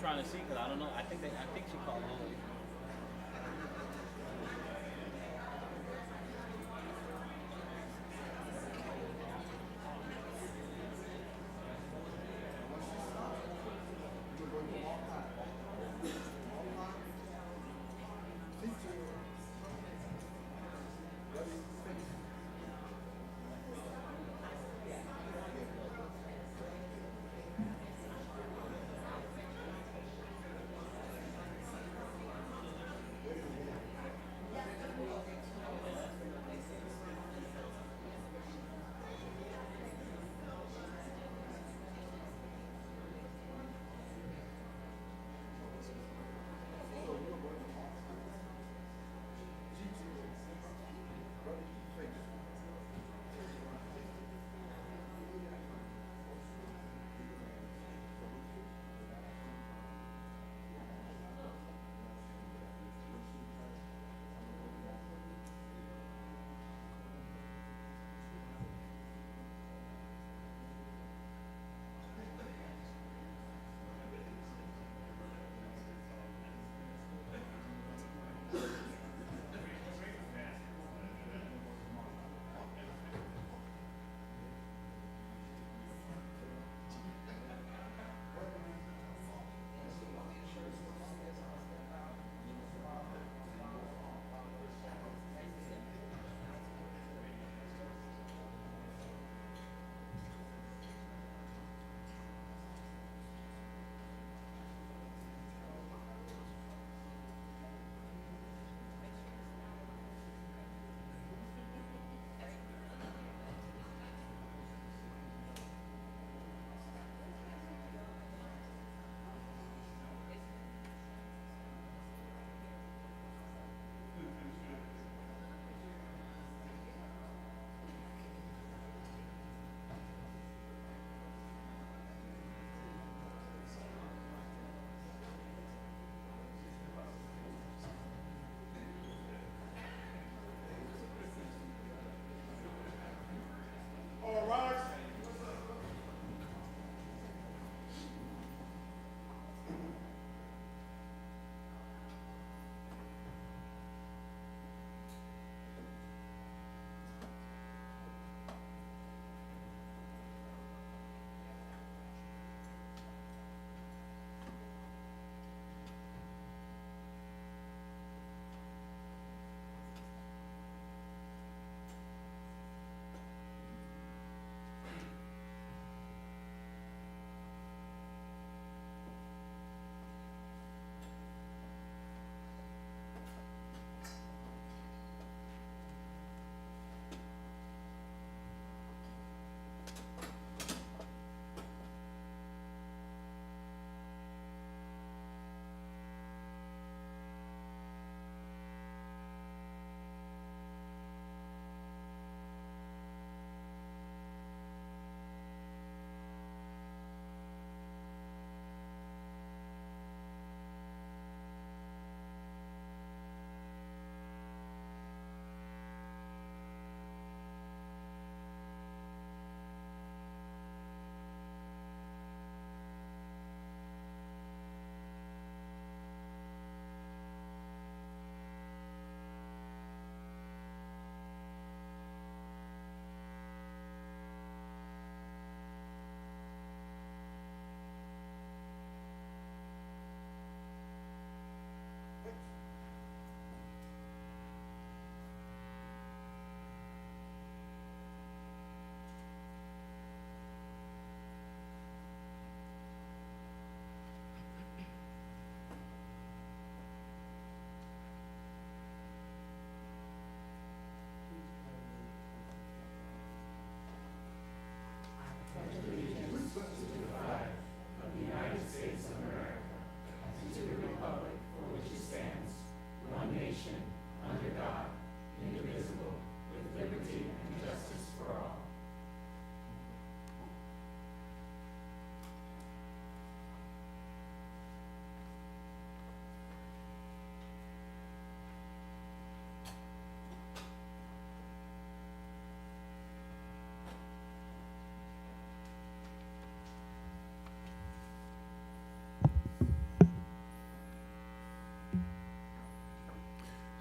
Trying to see because I don't know. I think she called Lily.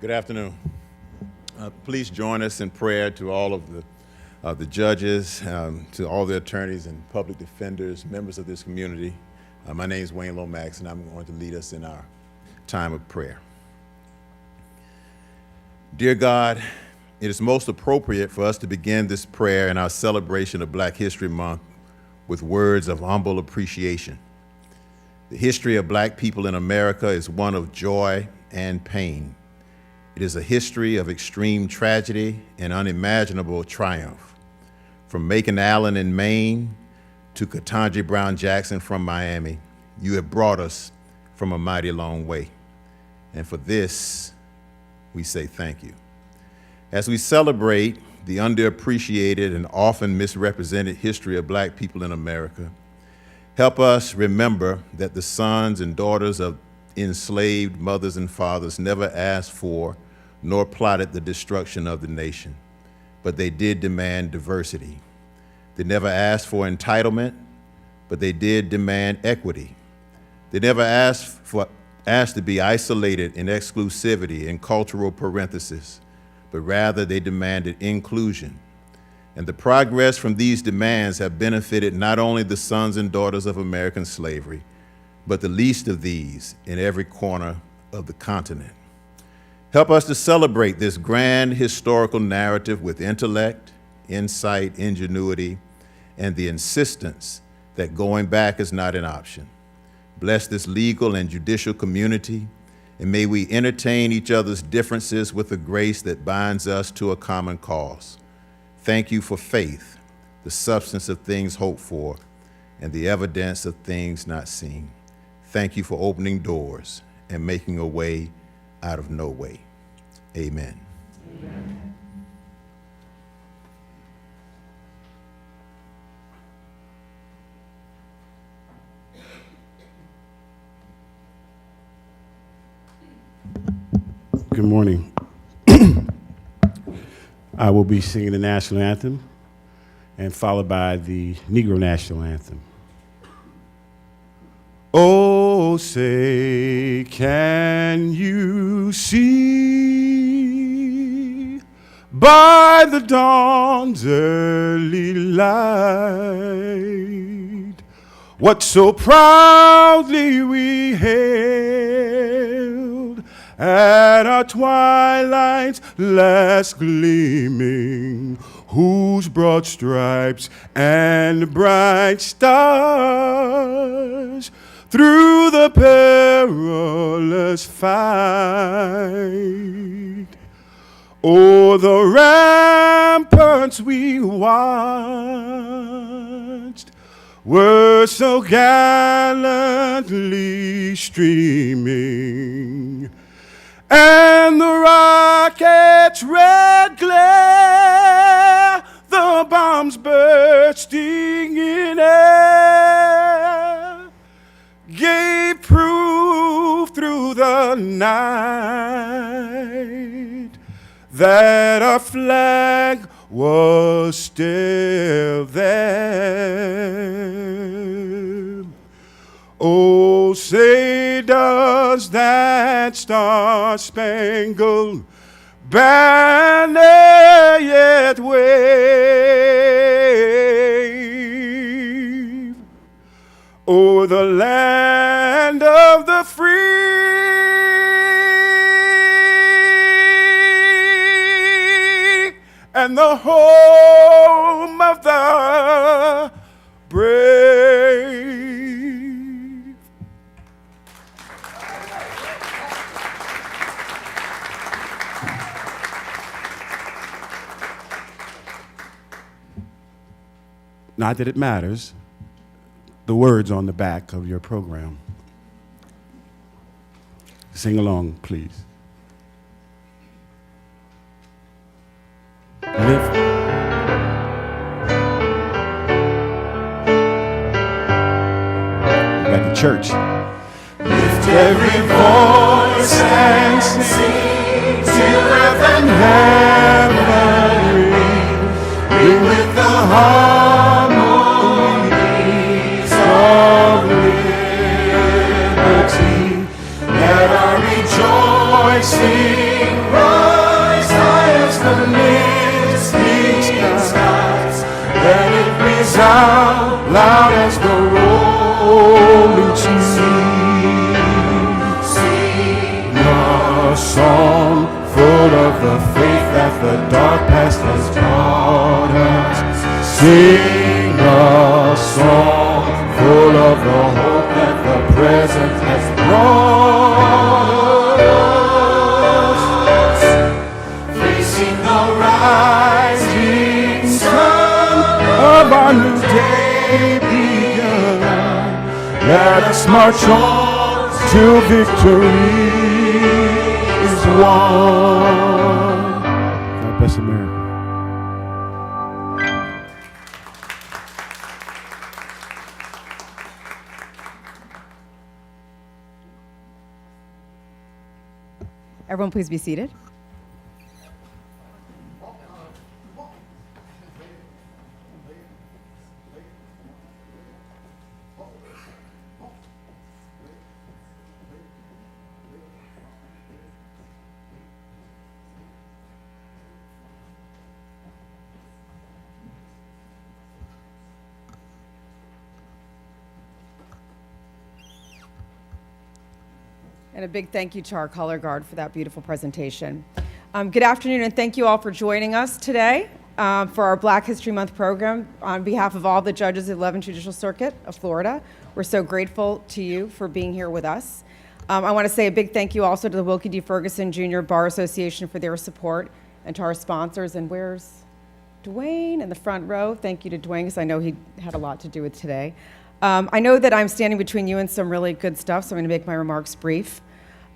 Good afternoon. Please join us in prayer to all of the judges, to all the attorneys and public defenders, members of this community. My name is Wayne Lomax, and I'm going to lead us in our time of prayer. Dear God, it is most appropriate for us to begin this prayer in our celebration of Black History Month with words of humble appreciation. The history of Black people in America is one of joy and pain. It is a history of extreme tragedy and unimaginable triumph. From Macon Allen in Maine to Ketanji Brown Jackson from Miami, you have brought us from a mighty long way. And for this, we say thank you. As we celebrate the underappreciated and often misrepresented history of Black people in America, help us remember that the sons and daughters of enslaved mothers and fathers never asked for nor plotted the destruction of the nation, but they did demand diversity. They never asked for entitlement, but they did demand equity. They never asked to be isolated in exclusivity and cultural parentheses, but rather they demanded inclusion. And the progress from these demands have benefited not only the sons and daughters of American slavery, but the least of these in every corner of the continent. Help us to celebrate this grand historical narrative with intellect, insight, ingenuity, and the insistence that going back is not an option. Bless this legal and judicial community, and may we entertain each other's differences with the grace that binds us to a common cause. Thank you for faith, the substance of things hoped for, and the evidence of things not seen. Thank you for opening doors and making a way out of no way. Amen. Amen. Good morning. I will be singing the national anthem and followed by the Negro national anthem. Oh, say, can you see by the dawn's early light what so proudly we hailed at our twilight's last gleaming, whose broad stripes and bright stars through the perilous fight o'er the ramparts we watched were so gallantly streaming, and the rocket's red glare, the bombs bursting in air, gave proof through the night that our flag was still there. Oh, say does that star-spangled banner yet wave o'er the land of the free and the home of the brave? Not that it matters, the words on the back of your program. Sing along, please. Lift. Back to church. Lift every voice and sing till earth and heaven ring with the harmonies of liberty. Let our rejoicing a song full of the faith that the dark past has taught us. Sing a song full of the hope that the present has brought us. Facing the rising sun of our new day begun. Let us march on till victory is won. God bless America. Everyone, please be seated. And a big thank you to our color guard for that beautiful presentation. Good afternoon, and thank you all for joining us today for our Black History Month program. On behalf of all the judges of the 11th Judicial Circuit of Florida, we're so grateful to you for being here with us. I want to say a big thank you also to the Wilkie D. Ferguson Jr. Bar Association for their support, and to our sponsors. And where's Dwayne in the front row? Thank you to Dwayne, because I know he had a lot to do with today. I know that I'm standing between you and some really good stuff, so I'm going to make my remarks brief.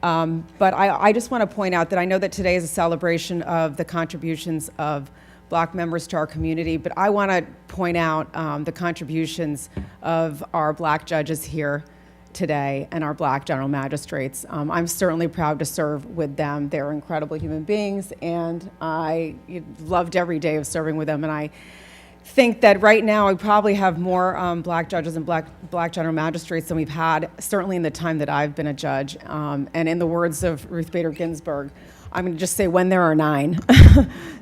But I just want to point out that I know that today is a celebration of the contributions of Black members to our community, but I want to point out the contributions of our Black judges here today and our Black general magistrates. I'm certainly proud to serve with them. They're incredible human beings, and I loved every day of serving with them. And I think that right now we probably have more Black judges and Black general magistrates than we've had, certainly in the time that I've been a judge. And in the words of Ruth Bader Ginsburg, I'm going to just say when there are 9.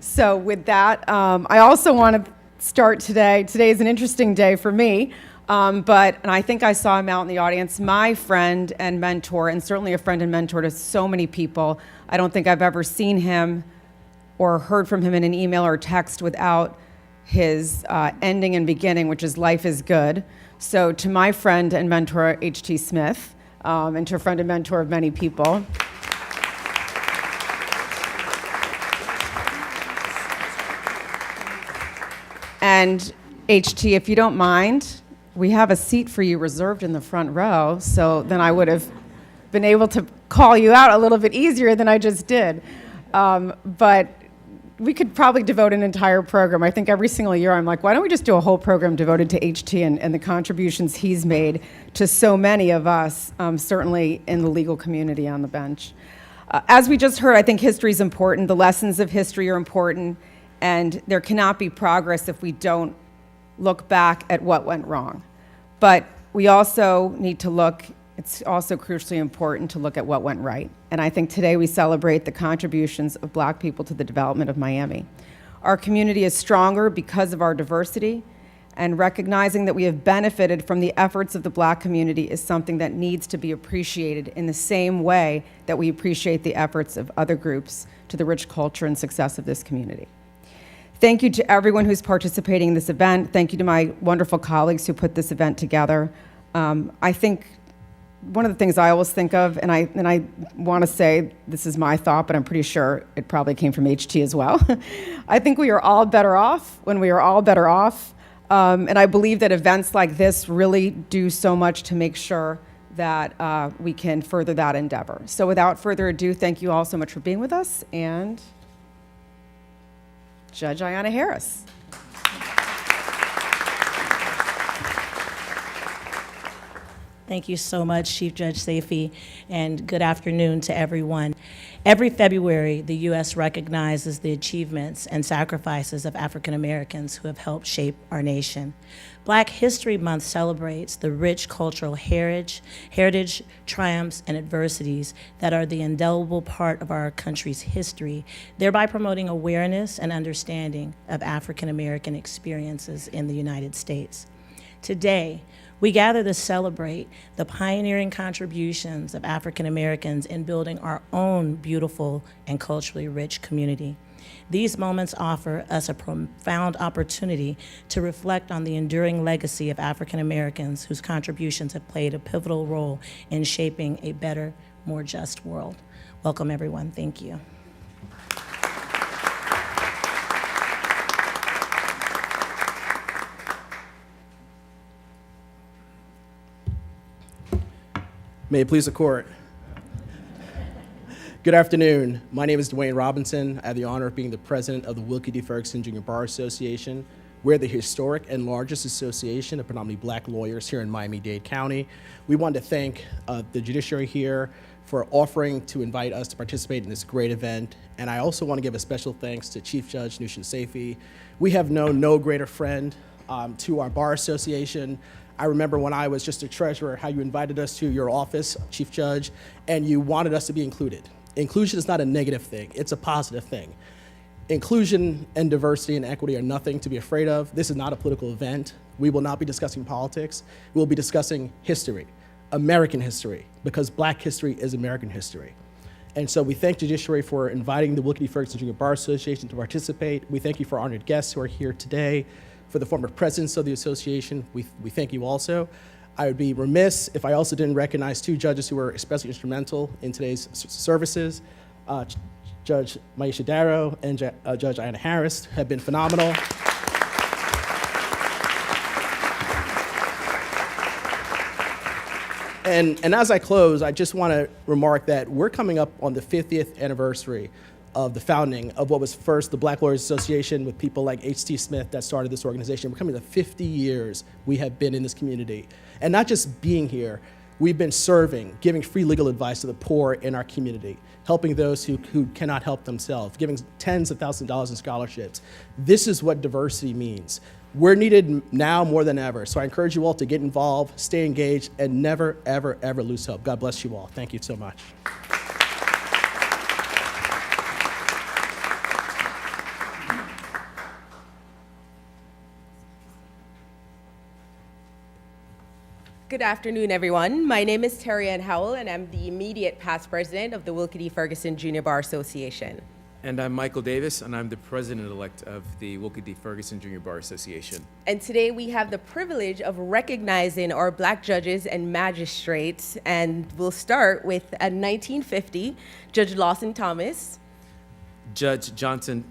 So with that, I also want to start today. Today is an interesting day for me, and I think I saw him out in the audience, my friend and mentor, and certainly a friend and mentor to so many people. I don't think I've ever seen him or heard from him in an email or text without his ending and beginning, which is life is good. So to my friend and mentor, H.T. Smith, and to a friend and mentor of many people. And H.T., if you don't mind, we have a seat for you reserved in the front row, so then I would have been able to call you out a little bit easier than I just did. But we could probably devote an entire program. I think every single year I'm like, why don't we just do a whole program devoted to HT and the contributions he's made to so many of us, certainly in the legal community on the bench. As we just heard, I think history is important. The lessons of history are important, and there cannot be progress if we don't look back at what went wrong. But we also need to look, it's also crucially important to look at what went right. And I think today we celebrate the contributions of Black people to the development of Miami. Our community is stronger because of our diversity, and recognizing that we have benefited from the efforts of the Black community is something that needs to be appreciated in the same way that we appreciate the efforts of other groups to the rich culture and success of this community. Thank you to everyone who's participating in this event. Thank you to my wonderful colleagues who put this event together. I think one of the things I always think of, and I want to say this is my thought, but I'm pretty sure it probably came from HT as well. I think we are all better off when we are all better off. And I believe that events like this really do so much to make sure that we can further that endeavor. So without further ado, thank you all so much for being with us, and Judge Ayanna Harris. Thank you so much, Chief Judge Saifi, and good afternoon to everyone. Every February, the U.S. recognizes the achievements and sacrifices of African Americans who have helped shape our nation. Black History Month celebrates the rich cultural heritage, triumphs, and adversities that are the indelible part of our country's history, thereby promoting awareness and understanding of African American experiences in the United States. Today, We gather to celebrate the pioneering contributions of African Americans in building our own beautiful and culturally rich community. These moments offer us a profound opportunity to reflect on the enduring legacy of African Americans whose contributions have played a pivotal role in shaping a better, more just world. Welcome, everyone. Thank you. May it please the court. Good afternoon. My name is Dwayne Robinson. I have the honor of being the president of the Wilkie D. Ferguson Jr. Bar Association. We're the historic and largest association of predominantly black lawyers here in Miami-Dade County. We want to thank the judiciary here for offering to invite us to participate in this great event. And I also want to give a special thanks to Chief Judge Nushin Saifi. We have known no greater friend to our bar association. I remember when I was just a treasurer, how you invited us to your office, Chief Judge, and you wanted us to be included. Inclusion is not a negative thing, it's a positive thing. Inclusion and diversity and equity are nothing to be afraid of. This is not a political event. We will not be discussing politics. We will be discussing history, American history, because black history is American history. And so we thank Judiciary for inviting the Wilkie D. Ferguson Jr. Bar Association to participate. We thank you for honored guests who are here today. For the former presidents of the association, we thank you also. I would be remiss if I also didn't recognize two judges who were especially instrumental in today's services. Judge Maisha Darrow and Judge Ayanna Harris have been phenomenal. And as I close, I just want to remark that we're coming up on the 50th anniversary of the founding of what was first the Black Lawyers Association with people like H.T. Smith that started this organization. We're coming to 50 years we have been in this community. And not just being here, we've been serving, giving free legal advice to the poor in our community, helping those who cannot help themselves, giving tens of thousands of dollars in scholarships. This is what diversity means. We're needed now more than ever. So I encourage you all to get involved, stay engaged, and never, ever, ever lose hope. God bless you all. Thank you so much. Good afternoon, everyone. My name is Terry Ann Howell, and I'm the immediate past president of the Wilkie D. Ferguson Jr. Bar Association. And I'm Michael Davis, and I'm the president-elect of the Wilkie D. Ferguson Jr. Bar Association. And today we have the privilege of recognizing our black judges and magistrates, and we'll start with, at 1950, Judge Lawson Thomas, Judge John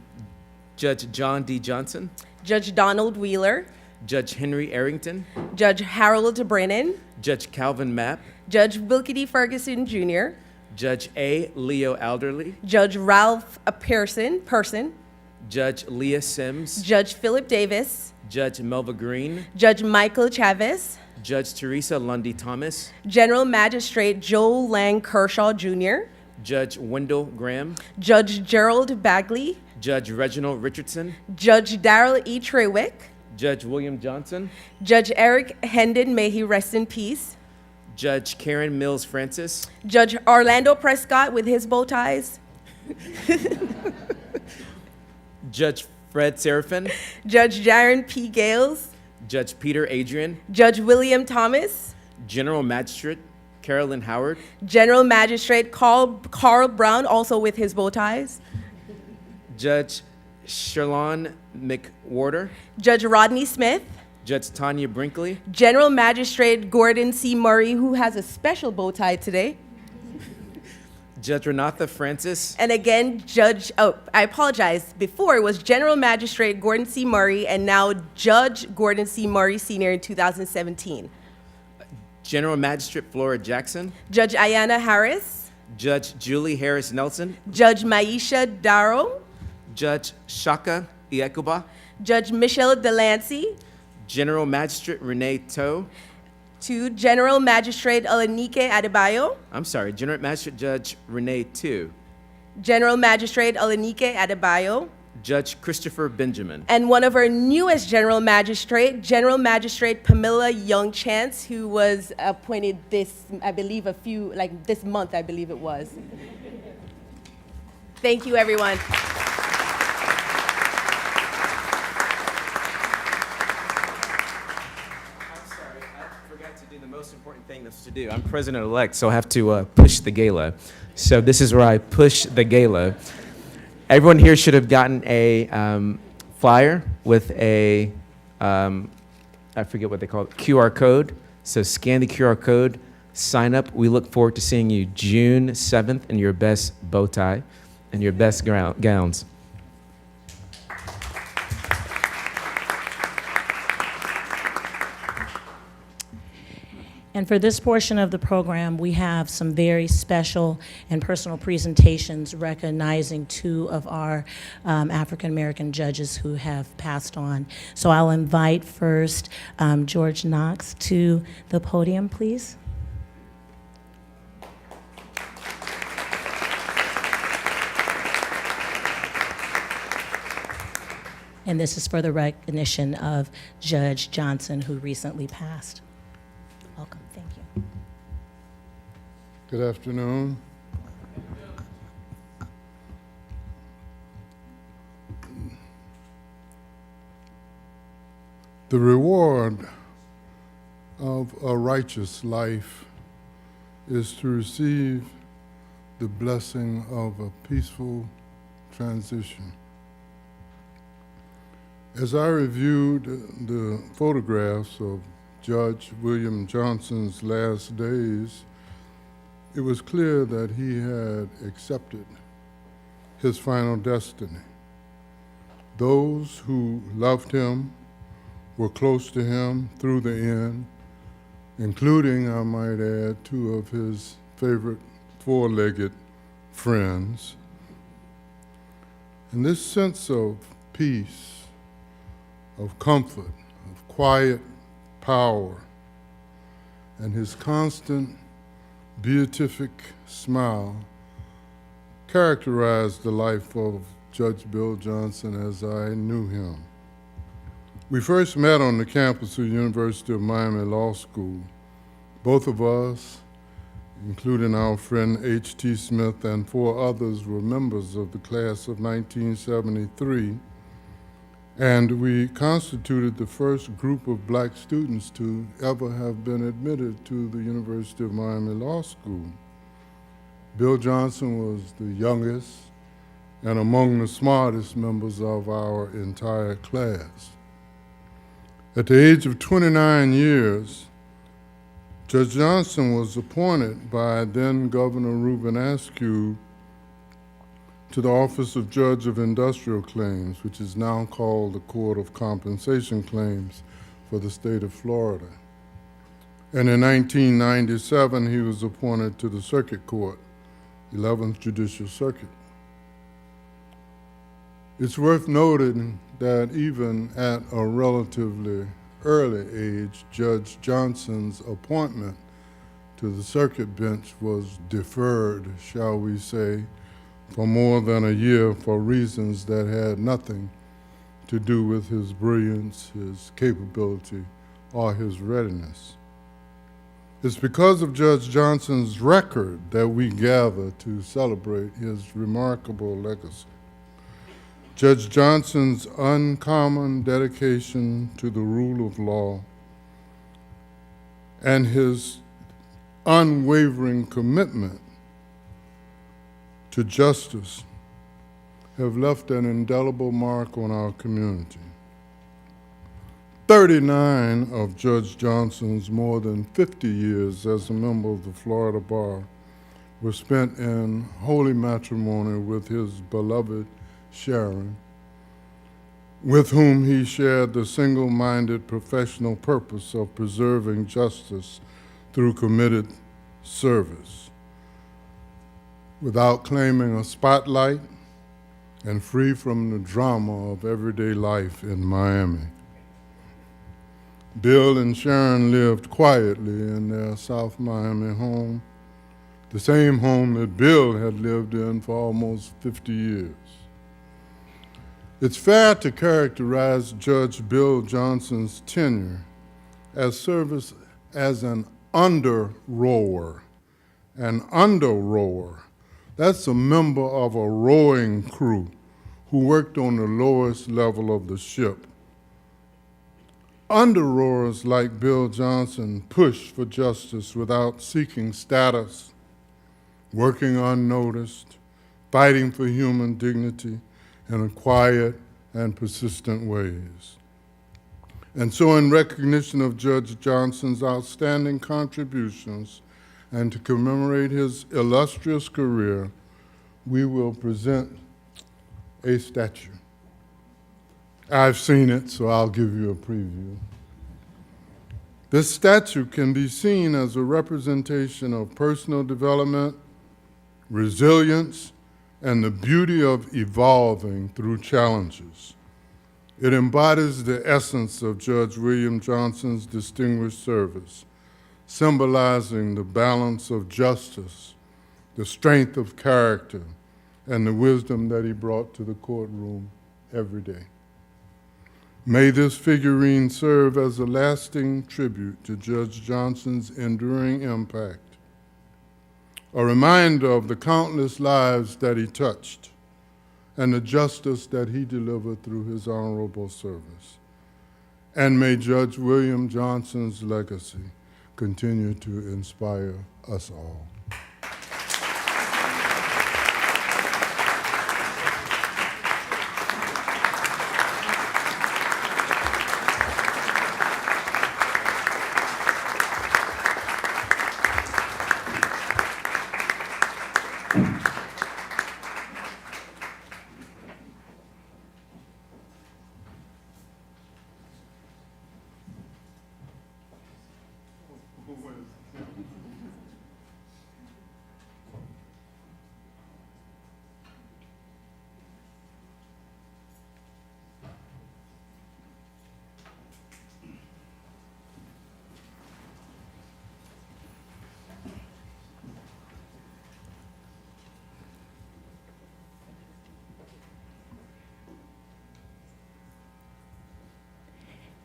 D. Johnson, Judge Donald Wheeler, Judge Henry Arrington, Judge Harold Brennan, Judge Calvin Mapp, Judge Wilkie D. Ferguson Jr., Judge A. Leo Alderley, Judge Ralph Person, Judge Leah Sims, Judge Philip Davis, Judge Melva Green, Judge Michael Chavez, Judge Teresa Lundy Thomas, General Magistrate Joel Lang Kershaw Jr., Judge Wendell Graham, Judge Gerald Bagley, Judge Reginald Richardson, Judge Darrell E. Trewick, Judge William Johnson, Judge Eric Hendon, may he rest in peace, Judge Karen Mills Francis, Judge Orlando Prescott with his bow ties, Judge Fred Serafin, Judge Jaron P. Gales, Judge Peter Adrian, Judge William Thomas, General Magistrate Carolyn Howard, General Magistrate Carl Brown, also with his bow ties, Judge Sherlon McWhorter, Judge Rodney Smith, Judge Tanya Brinkley, General Magistrate Gordon C. Murray, who has a special bow tie today, Judge Renatha Francis, and again, I apologize, before it was General Magistrate Gordon C. Murray, and now Judge Gordon C. Murray Sr. in 2017. General Magistrate Flora Jackson, Judge Ayanna Harris, Judge Julie Harris Nelson, Judge Maisha Darrow, Judge Shaka Iekuba, Judge Michelle Delancey, General Magistrate Renee Toe, to General Magistrate Olanike Adebayo, General Magistrate Judge Renee Tu, General Magistrate Olanike Adebayo, Judge Christopher Benjamin, and one of our newest General Magistrate Pamela Young Chance, who was appointed this month, I believe it was. Thank you, everyone. I forgot do. I'm president-elect, so I have to push the gala. So this is where I push the gala. Everyone here should have gotten a flyer with a, I forget what they call it, QR code. So scan the QR code, sign up. We look forward to seeing you June 7th in your best bow tie and your best gowns. And for this portion of the program, we have some very special and personal presentations recognizing two of our African-American judges who have passed on. So I'll invite first George Knox to the podium, please. And this is for the recognition of Judge Johnson, who recently passed. Welcome, thank you. Good afternoon. The reward of a righteous life is to receive the blessing of a peaceful transition. As I reviewed the photographs of Judge William Johnson's last days, it was clear that he had accepted his final destiny. Those who loved him were close to him through the end, including, I might add, two of his favorite four-legged friends. And this sense of peace, of comfort, of quiet power, and his constant beatific smile characterized the life of Judge Bill Johnson as I knew him. We first met on the campus of the University of Miami Law School. Both of us, including our friend H.T. Smith and four others, were members of the class of 1973. And we constituted the first group of black students to ever have been admitted to the University of Miami Law School. Bill Johnson was the youngest and among the smartest members of our entire class. At the age of 29 years, Judge Johnson was appointed by then Governor Reuben Askew to the Office of Judge of Industrial Claims, which is now called the Court of Compensation Claims for the state of Florida. And in 1997, he was appointed to the Circuit Court, 11th Judicial Circuit. It's worth noting that even at a relatively early age, Judge Johnson's appointment to the circuit bench was deferred, shall we say, for more than a year for reasons that had nothing to do with his brilliance, his capability, or his readiness. It's because of Judge Johnson's record that we gather to celebrate his remarkable legacy. Judge Johnson's uncommon dedication to the rule of law and his unwavering commitment to justice have left an indelible mark on our community. 39 of Judge Johnson's more than 50 years as a member of the Florida Bar were spent in holy matrimony with his beloved Sharon, with whom he shared the single-minded professional purpose of preserving justice through committed service, without claiming a spotlight and free from the drama of everyday life in Miami. Bill and Sharon lived quietly in their South Miami home, the same home that Bill had lived in for almost 50 years. It's fair to characterize Judge Bill Johnson's tenure as service as an under-rower. An under-rower, that's a member of a rowing crew who worked on the lowest level of the ship. Underrowers like Bill Johnson push for justice without seeking status, working unnoticed, fighting for human dignity in quiet and persistent ways. And so in recognition of Judge Johnson's outstanding contributions and to commemorate his illustrious career, we will present a statue. I've seen it, so I'll give you a preview. This statue can be seen as a representation of personal development, resilience, and the beauty of evolving through challenges. It embodies the essence of Judge William Johnson's distinguished service, symbolizing the balance of justice, the strength of character, and the wisdom that he brought to the courtroom every day. May this figurine serve as a lasting tribute to Judge Johnson's enduring impact, a reminder of the countless lives that he touched and the justice that he delivered through his honorable service. And may Judge William Johnson's legacy continue to inspire us all.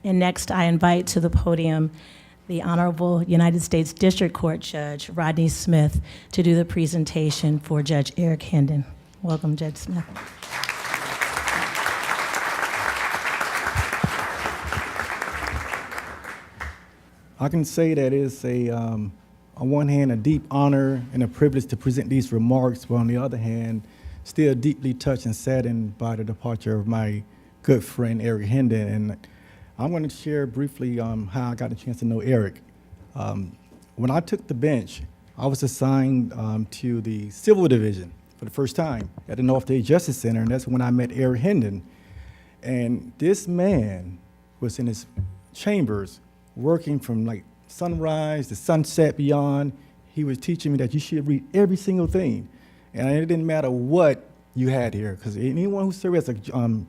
And next, I invite to the podium the Honorable United States District Court Judge Rodney Smith to do the presentation for Judge Eric Hendon. Welcome, Judge Smith. I can say that it's on one hand, a deep honor and a privilege to present these remarks, but on the other hand, still deeply touched and saddened by the departure of my good friend, Eric Hendon. And I'm going to share briefly how I got a chance to know Eric. When I took the bench, I was assigned to the Civil Division for the first time at the North Day Justice Center, and that's when I met Eric Hendon. And this man was in his chambers working from like sunrise to sunset beyond. He was teaching me that you should read every single thing. And it didn't matter what you had here, because anyone who served as a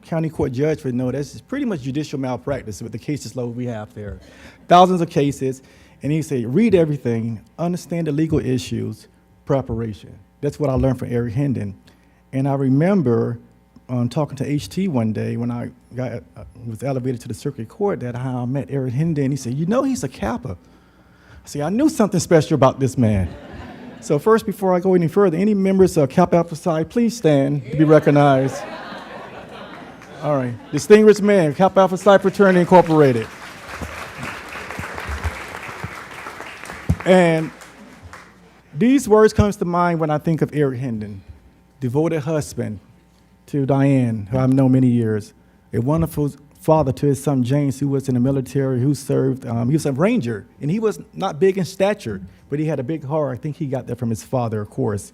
county court judge would know that's pretty much judicial malpractice with the cases load we have there. Thousands of cases, and he said, read everything, understand the legal issues, preparation. That's what I learned from Eric Hendon. And I remember talking to HT one day when I was elevated to the circuit court that how I met Eric Hendon. He said, you know he's a Kappa. I said, I knew something special about this man. So first, before I go any further, any members of Kappa Alpha Psi, please stand to be recognized. All right, distinguished man, Kappa Alpha Psi Fraternity Incorporated. And these words comes to mind when I think of Eric Hendon, devoted husband to Diane, who I've known many years, a wonderful father to his son James, who was in the military, who served, he was a ranger, and he was not big in stature, but he had a big heart. I think he got that from his father, of course.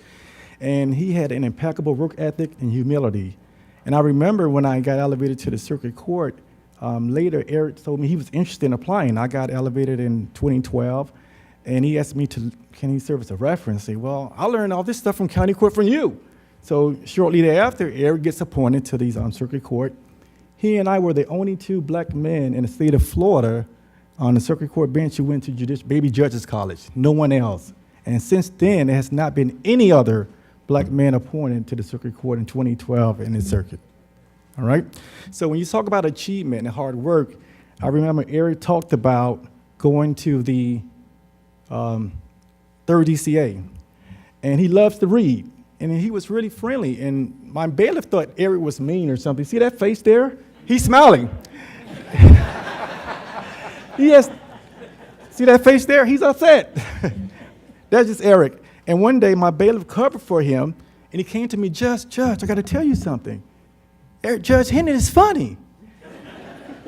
And he had an impeccable work ethic and humility. And I remember when I got elevated to the circuit court, later Eric told me he was interested in applying. I got elevated in 2012, and he asked me can he serve as a reference? I say, well, I learned all this stuff from county court from you. So shortly thereafter, Eric gets appointed to these circuit court. He and I were the only two black men in the state of Florida on the circuit court bench who went to Baby Judges College, no one else. And since then, there has not been any other black man appointed to the circuit court in 2012 in this circuit, all right? So when you talk about achievement and hard work, I remember Eric talked about going to the 3rd DCA, and he loves to read, and he was really friendly, and my bailiff thought Eric was mean or something. See that face there? He's smiling. Yes. See that face there? He's upset. That's just Eric. And one day my bailiff covered for him, and he came to me, Judge, I got to tell you something. Judge Hendon is funny.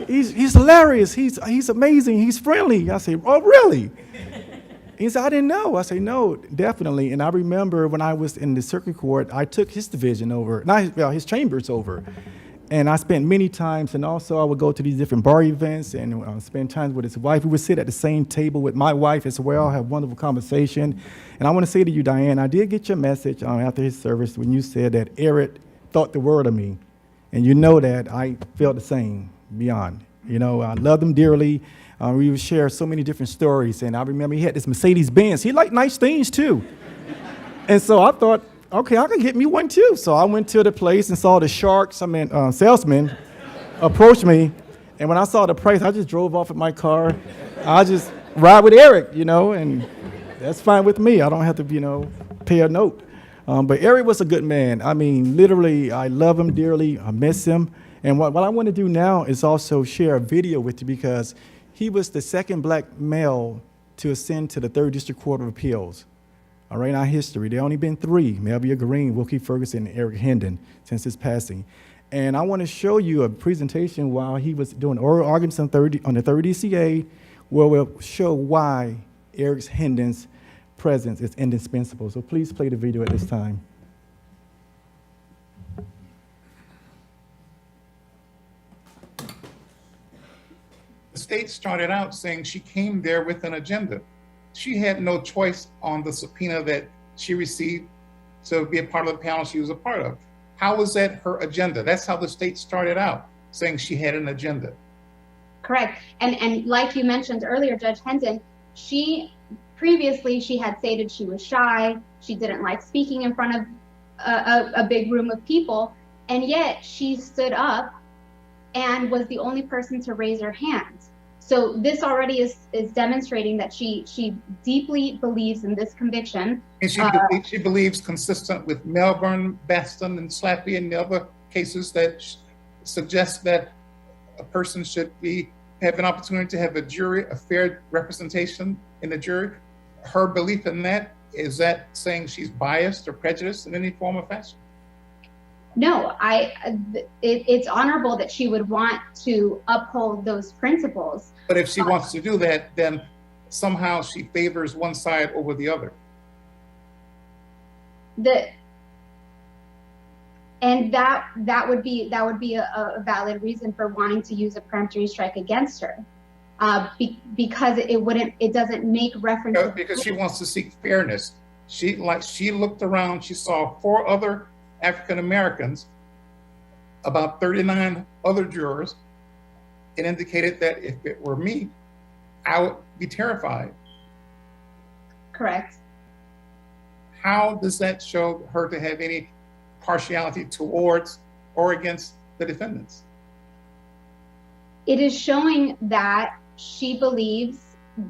He's hilarious. He's amazing. He's friendly. I say, oh, really? He said, I didn't know. I say, no, definitely. And I remember when I was in the circuit court, I took his division over, his chambers over. And I spent many times, and also I would go to these different bar events and spend time with his wife. We would sit at the same table with my wife as well, have wonderful conversation. And I want to say to you, Diane, I did get your message after his service when you said that Eric thought the world of me. And you know that I felt the same, beyond. You know, I loved him dearly. We would share so many different stories. And I remember he had this Mercedes-Benz. He liked nice things, too. And so I thought, okay, I can get me one, too. So I went to the place and saw the salesman approach me. And when I saw the price, I just drove off in my car. I just ride with Eric, you know, and that's fine with me. I don't have to, pay a note. But Eric was a good man. I mean, literally, I love him dearly. I miss him. And what I want to do now is also share a video with you, because he was the second black male to ascend to the 3rd District Court of Appeals. All right, in our history, there only been 3, Melvia Green, Wilkie Ferguson, and Eric Hendon, since his passing. And I want to show you a presentation while he was doing oral arguments on the 3rd DCA, where we'll show why Eric Hendon's presence is indispensable. So please play the video at this time. The state started out saying she came there with an agenda. She had no choice on the subpoena that she received to be a part of the panel she was a part of. How was that her agenda? That's how the state started out, saying she had an agenda. Correct. And like you mentioned earlier, Judge Hendon, previously she had stated she was shy, she didn't like speaking in front of a big room of people, and yet she stood up and was the only person to raise her hand. So this already is demonstrating that she deeply believes in this conviction. And she believes, consistent with Melbourne, Baston, and Slappy, and the other cases that suggest that a person should have an opportunity to have a jury, a fair representation in the jury. Her belief in that, is that saying she's biased or prejudiced in any form or fashion? No, it's honorable that she would want to uphold those principles. But if she wants to do that, then somehow she favors one side over the other. And that would be a valid reason for wanting to use a peremptory strike against her, because it doesn't make reference. Because she wants to seek fairness. She looked around, she saw 4 other African Americans, about 39 other jurors, and indicated that if it were me, I would be terrified. Correct. How does that show her to have any partiality towards or against the defendants? It is showing that she believes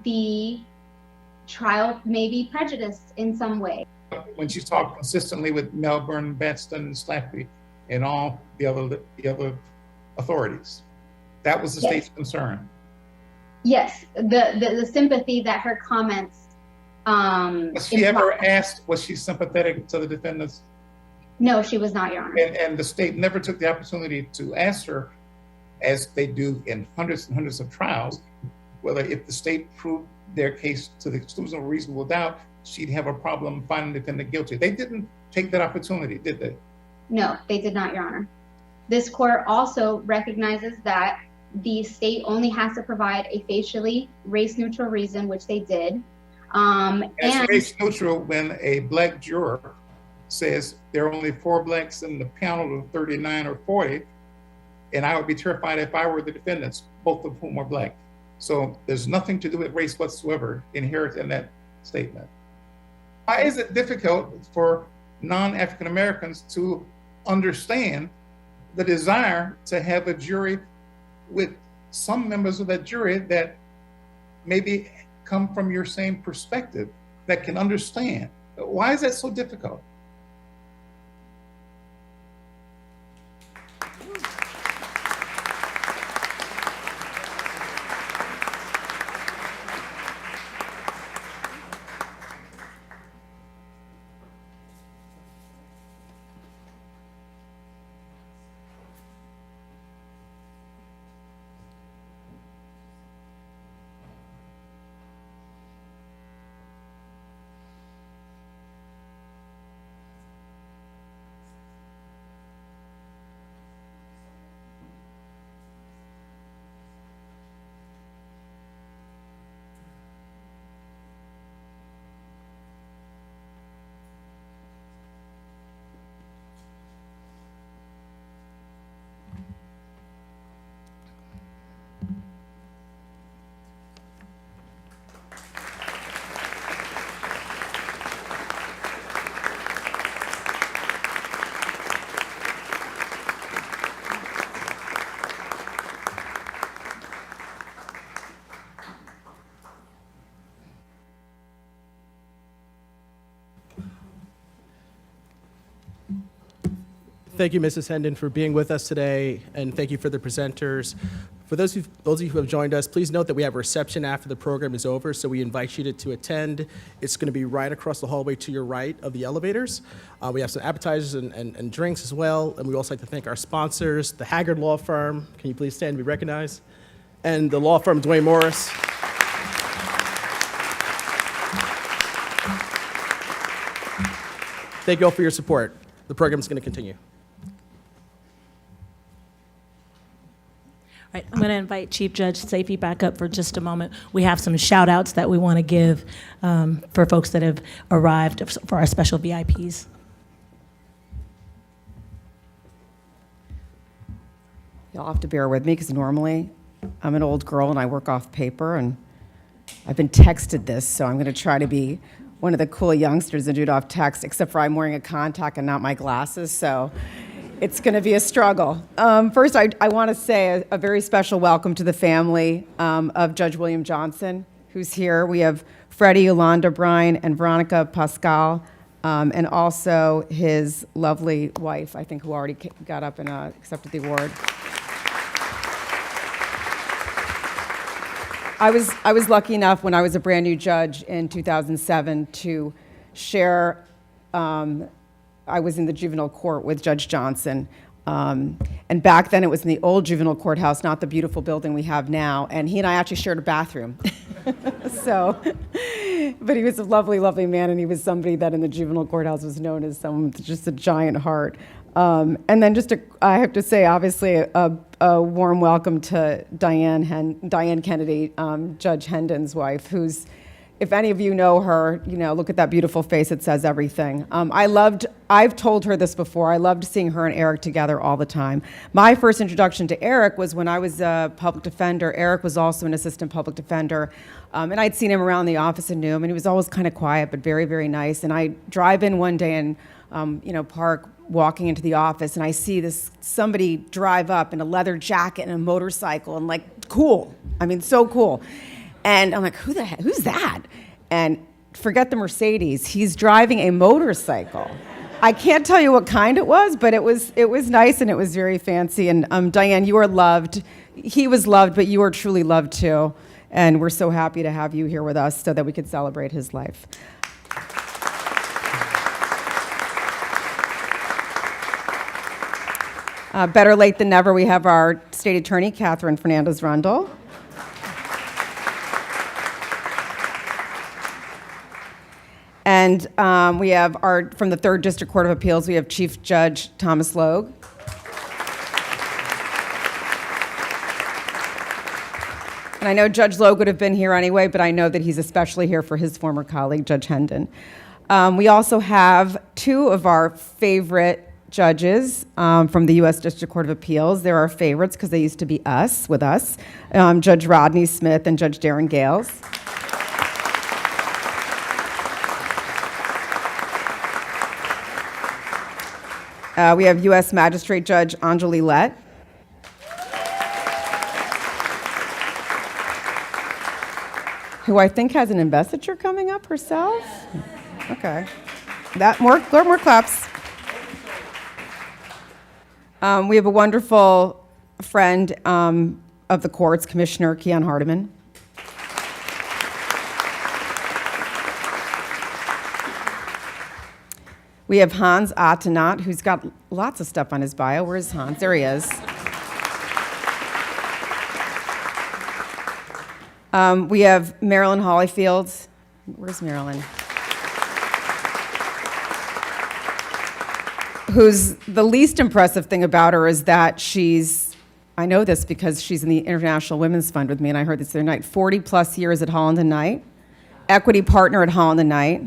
the trial may be prejudiced in some way. When she talked consistently with Melbourne, Baston, and Slappy, and all the other authorities, that was the state's concern. Yes, the sympathy that her comments. Was she ever asked, was she sympathetic to the defendants? No, she was not, Your Honor. And the state never took the opportunity to ask her, as they do in hundreds and hundreds of trials, whether if the state proved their case to the exclusion of reasonable doubt, she'd have a problem finding the defendant guilty. They didn't take that opportunity, did they? No, they did not, Your Honor. This court also recognizes that the state only has to provide a facially race-neutral reason, which they did. It's race-neutral when a black juror says there are only 4 blacks in the panel of 39 or 40, and I would be terrified if I were the defendants, both of whom are black. So there's nothing to do with race whatsoever inherent in that statement. Why is it difficult for non-African Americans to understand the desire to have a jury with some members of that jury that maybe come from your same perspective, that can understand? Why is that so difficult? Thank you, Mrs. Hendon, for being with us today, and thank you for the presenters. For those of you who have joined us, please note that we have a reception after the program is over, so we invite you to attend. It's going to be right across the hallway to your right of the elevators. We have some appetizers and drinks as well, and we also like to thank our sponsors, the Haggard Law Firm. Can you please stand and be recognized? And the law firm Dwayne Morris. Thank you all for your support. The program is going to continue. All right, I'm going to invite Chief Judge Safee back up for just a moment. We have some shout outs that we want to give for folks that have arrived for our special VIPs. You'll have to bear with me because normally I'm an old girl and I work off paper, and I've been texted this, so I'm going to try to be one of the cool youngsters and do it off text, except for I'm wearing a contact and not my glasses, so it's going to be a struggle. First, I want to say a very special welcome to the family of Judge William Johnson, who's here. We have Freddie, Yolanda Bryan, and Veronica Pascal, and also his lovely wife, I think, who already got up and accepted the award. I was lucky enough when I was a brand new judge in 2007 to share. I was in the juvenile court with Judge Johnson, and back then it was in the old juvenile courthouse, not the beautiful building we have now. And he and I actually shared a bathroom. So, but he was a lovely, lovely man, and he was somebody that in the juvenile courthouse was known as someone with just a giant heart. And then I have to say, obviously, a warm welcome to Diane Kennedy, Judge Hendon's wife, who's, if any of you know her, look at that beautiful face, it says everything. I've told her this before, I loved seeing her and Eric together all the time. My first introduction to Eric was when I was a public defender. Eric was also an assistant public defender, and I'd seen him around the office and knew him, and he was always kind of quiet, but very, very nice. And I drive in one day and, park, walking into the office, and I see somebody drive up in a leather jacket and a motorcycle, and cool. I mean, so cool. And I'm like, who's that? And forget the Mercedes. He's driving a motorcycle. I can't tell you what kind it was, but it was nice and it was very fancy. And Diane, you are loved. He was loved, but you are truly loved too. And we're so happy to have you here with us so that we could celebrate his life. Better late than never, we have our state attorney, Catherine Fernandez-Rundle. And we have from the 3rd District Court of Appeals, we have Chief Judge Thomas Logue. And I know Judge Logue would have been here anyway, but I know that he's especially here for his former colleague, Judge Hendon. We also have 2 of our favorite judges from the U.S. District Court of Appeals. They're our favorites because they used to be with us, Judge Rodney Smith and Judge Darren Gales. We have U.S. Magistrate Judge Anjali Lett. Who I think has an investiture coming up herself. Okay. More claps. We have a wonderful friend of the courts, Commissioner Keon Hardiman. We have Hans Attenat, who's got lots of stuff on his bio. Where's Hans? There he is. We have Marilyn Holyfield. Where's Marilyn? Who's the least impressive thing about her is that I know this because she's in the International Women's Fund with me, and I heard this the other night, 40 plus years at Holland and Knight, equity partner at Holland and Knight,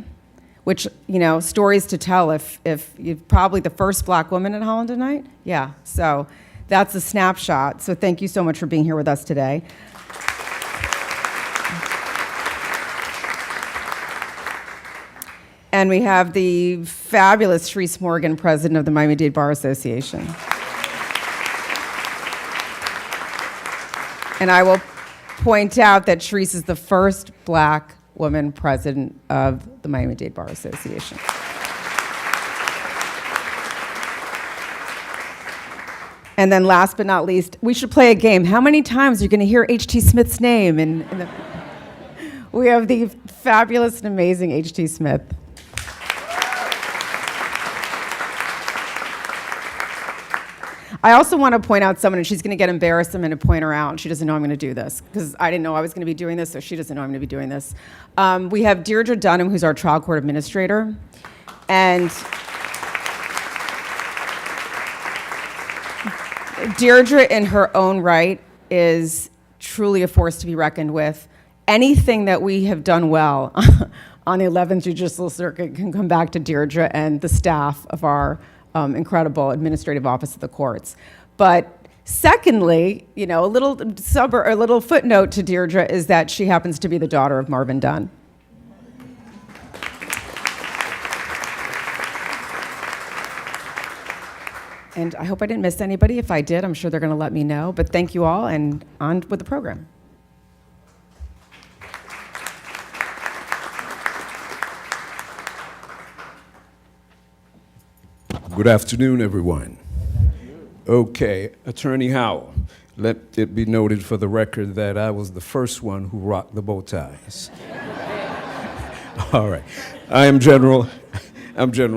which, stories to tell if you're probably the first Black woman at Holland and Knight. Yeah, so that's a snapshot. So thank you so much for being here with us today. And we have the fabulous Sharice Morgan, president of the Miami-Dade Bar Association. And I will point out that Sharice is the first Black woman president of the Miami-Dade Bar Association. And then last but not least, we should play a game. How many times are you going to hear H.T. Smith's name? We have the fabulous and amazing H.T. Smith. I also want to point out someone, and she's going to get embarrassed. I'm going to point her out. She doesn't know I'm going to do this because I didn't know I was going to be doing this, so she doesn't know I'm going to be doing this. We have Deirdre Dunham, who's our trial court administrator. And Deirdre, in her own right, is truly a force to be reckoned with. Anything that we have done well on the 11th Judicial Circuit can come back to Deirdre and the staff of our incredible administrative office of the courts. But secondly, you know, a little footnote to Deirdre is that she happens to be the daughter of Marvin Dunn. And I hope I didn't miss anybody. If I did, I'm sure they're going to let me know. But thank you all, and on with the program. Good afternoon, everyone. Okay, Attorney Howell, let it be noted for the record that I was the first one who rocked the bow ties. All right. I'm General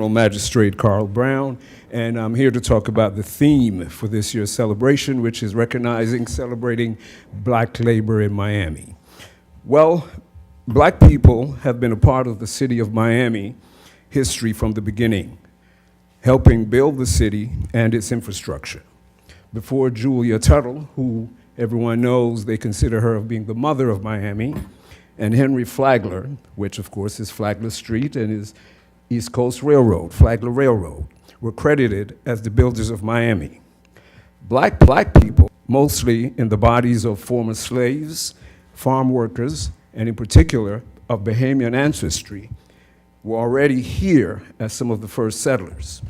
Magistrate Carl Brown, and I'm here to talk about the theme for this year's celebration, which is celebrating Black labor in Miami. Well, Black people have been a part of the city of Miami history from the beginning, helping build the city and its infrastructure. Before Julia Tuttle, who everyone knows they consider her of being the mother of Miami, and Henry Flagler, which of course is Flagler Street and is East Coast Railroad, Flagler Railroad, were credited as the builders of Miami. Black people, mostly in the bodies of former slaves, farm workers, and in particular of Bahamian ancestry, were already here as some of the first settlers.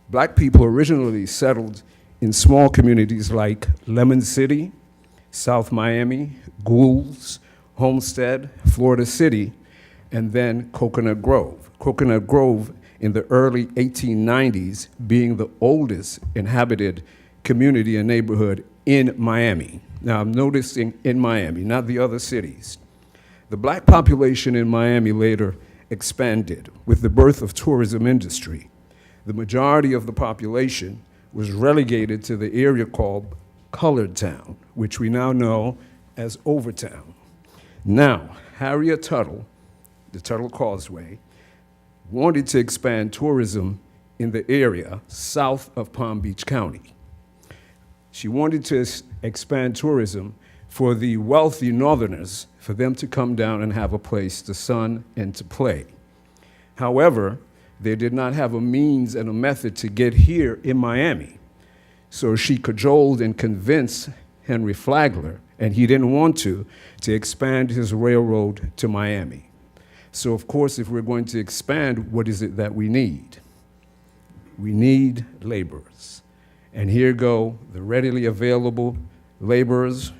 Black people originally settled in small communities like Lemon City, South Miami, Goulds, Homestead, Florida City, and then Coconut Grove. Coconut Grove in the early 1890s being the oldest inhabited community and neighborhood in Miami. Now I'm noticing in Miami, not the other cities. The Black population in Miami later expanded with the birth of tourism industry. The majority of the population was relegated to the area called Colored Town, which we now know as Overtown. Now, Harriet Tuttle, the Tuttle Causeway, wanted to expand tourism in the area south of Palm Beach County. She wanted to expand tourism for the wealthy Northerners, for them to come down and have a place to sun and to play. However, they did not have a means and a method to get here in Miami. So she cajoled and convinced Henry Flagler, and he didn't want to expand his railroad to Miami. So of course, if we're going to expand, what is it that we need? We need laborers. And here go the readily available laborers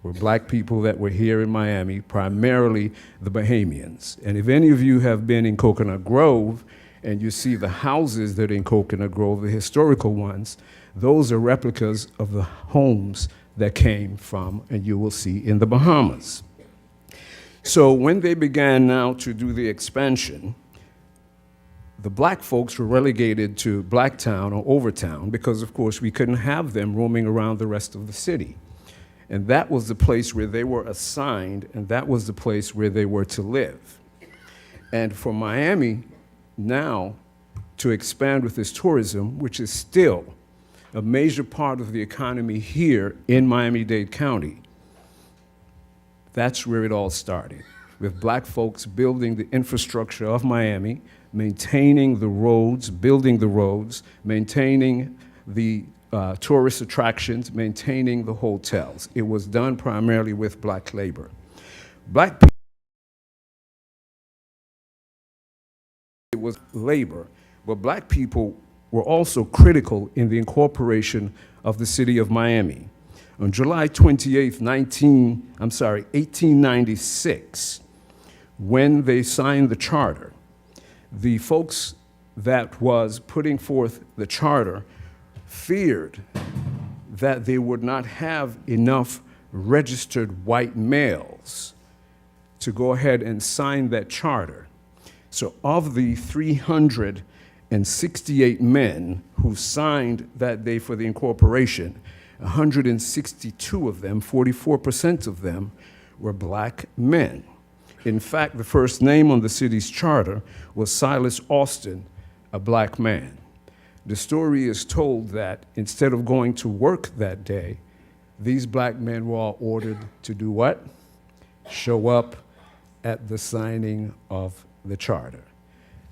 were Black people that were here in Miami, primarily the Bahamians. And if any of you have been in Coconut Grove and you see the houses that are in Coconut Grove, the historical ones, those are replicas of the homes that came from, and you will see, in the Bahamas. So when they began now to do the expansion, the Black folks were relegated to Blacktown or Overtown because, of course, we couldn't have them roaming around the rest of the city. And that was the place where they were assigned, and that was the place where they were to live. And for Miami now to expand with this tourism, which is still a major part of the economy here in Miami-Dade County, that's where it all started, with Black folks building the infrastructure of Miami, maintaining the roads, building the roads, maintaining the tourist attractions, maintaining the hotels. It was done primarily with Black labor. Black people, it was labor, but Black people were also critical in the incorporation of the city of Miami. On July 28th, 1896, when they signed the charter, the folks that was putting forth the charter feared that they would not have enough registered white males to go ahead and sign that charter. So of the 368 men who signed that day for the incorporation, 162 of them, 44% of them, were black men. In fact, the first name on the city's charter was Silas Austin, a black man. The story is told that instead of going to work that day, these black men were all ordered to do what? Show up at the signing of the charter.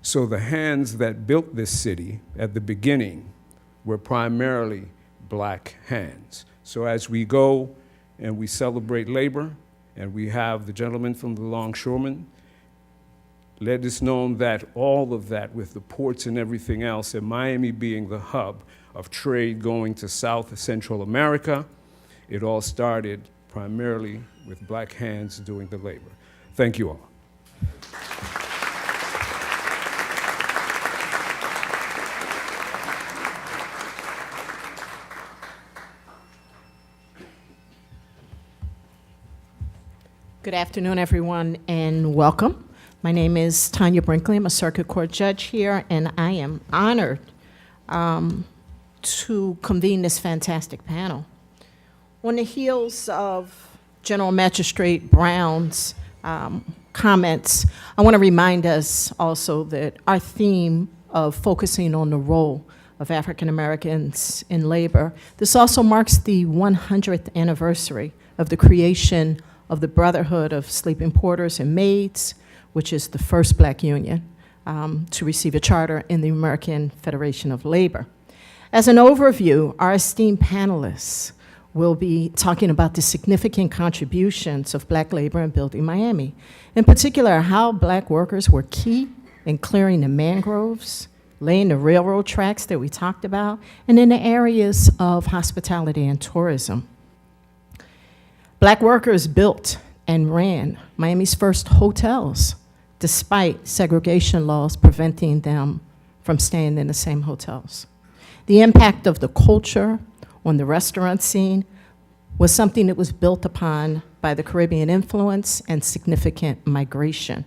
So the hands that built this city at the beginning were primarily black hands. So as we go and we celebrate labor, and we have the gentleman from the Longshoremen, let us know that all of that with the ports and everything else, and Miami being the hub of trade going to South Central America, it all started primarily with black hands doing the labor. Thank you all. Good afternoon, everyone, and welcome. My name is Tanya Brinkley. I'm a circuit court judge here, and I am honored to convene this fantastic panel. On the heels of General Magistrate Brown's comments, I want to remind us also that our theme of focusing on the role of African Americans in labor, this also marks the 100th anniversary of the creation of the Brotherhood of Sleeping Porters and Maids, which is the first black union to receive a charter in the American Federation of Labor. As an overview, our esteemed panelists will be talking about the significant contributions of black labor in building Miami. In particular, how black workers were key in clearing the mangroves, laying the railroad tracks that we talked about, and in the areas of hospitality and tourism. Black workers built and ran Miami's first hotels, despite segregation laws preventing them from staying in the same hotels. The impact of the culture on the restaurant scene was something that was built upon by the Caribbean influence and significant migration.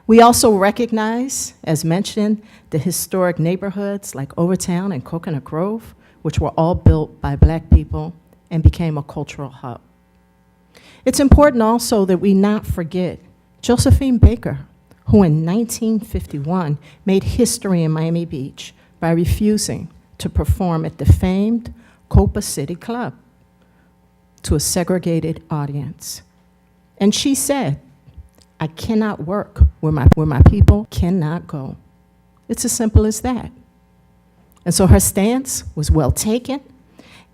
We also recognize, as mentioned, the historic neighborhoods like Overtown and Coconut Grove, which were all built by black people and became a cultural hub. It's important also that we not forget Josephine Baker, who in 1951 made history in Miami Beach by refusing to perform at the famed Copa City Club to a segregated audience. And she said, "I cannot work where my people cannot go." It's as simple as that. And so her stance was well taken,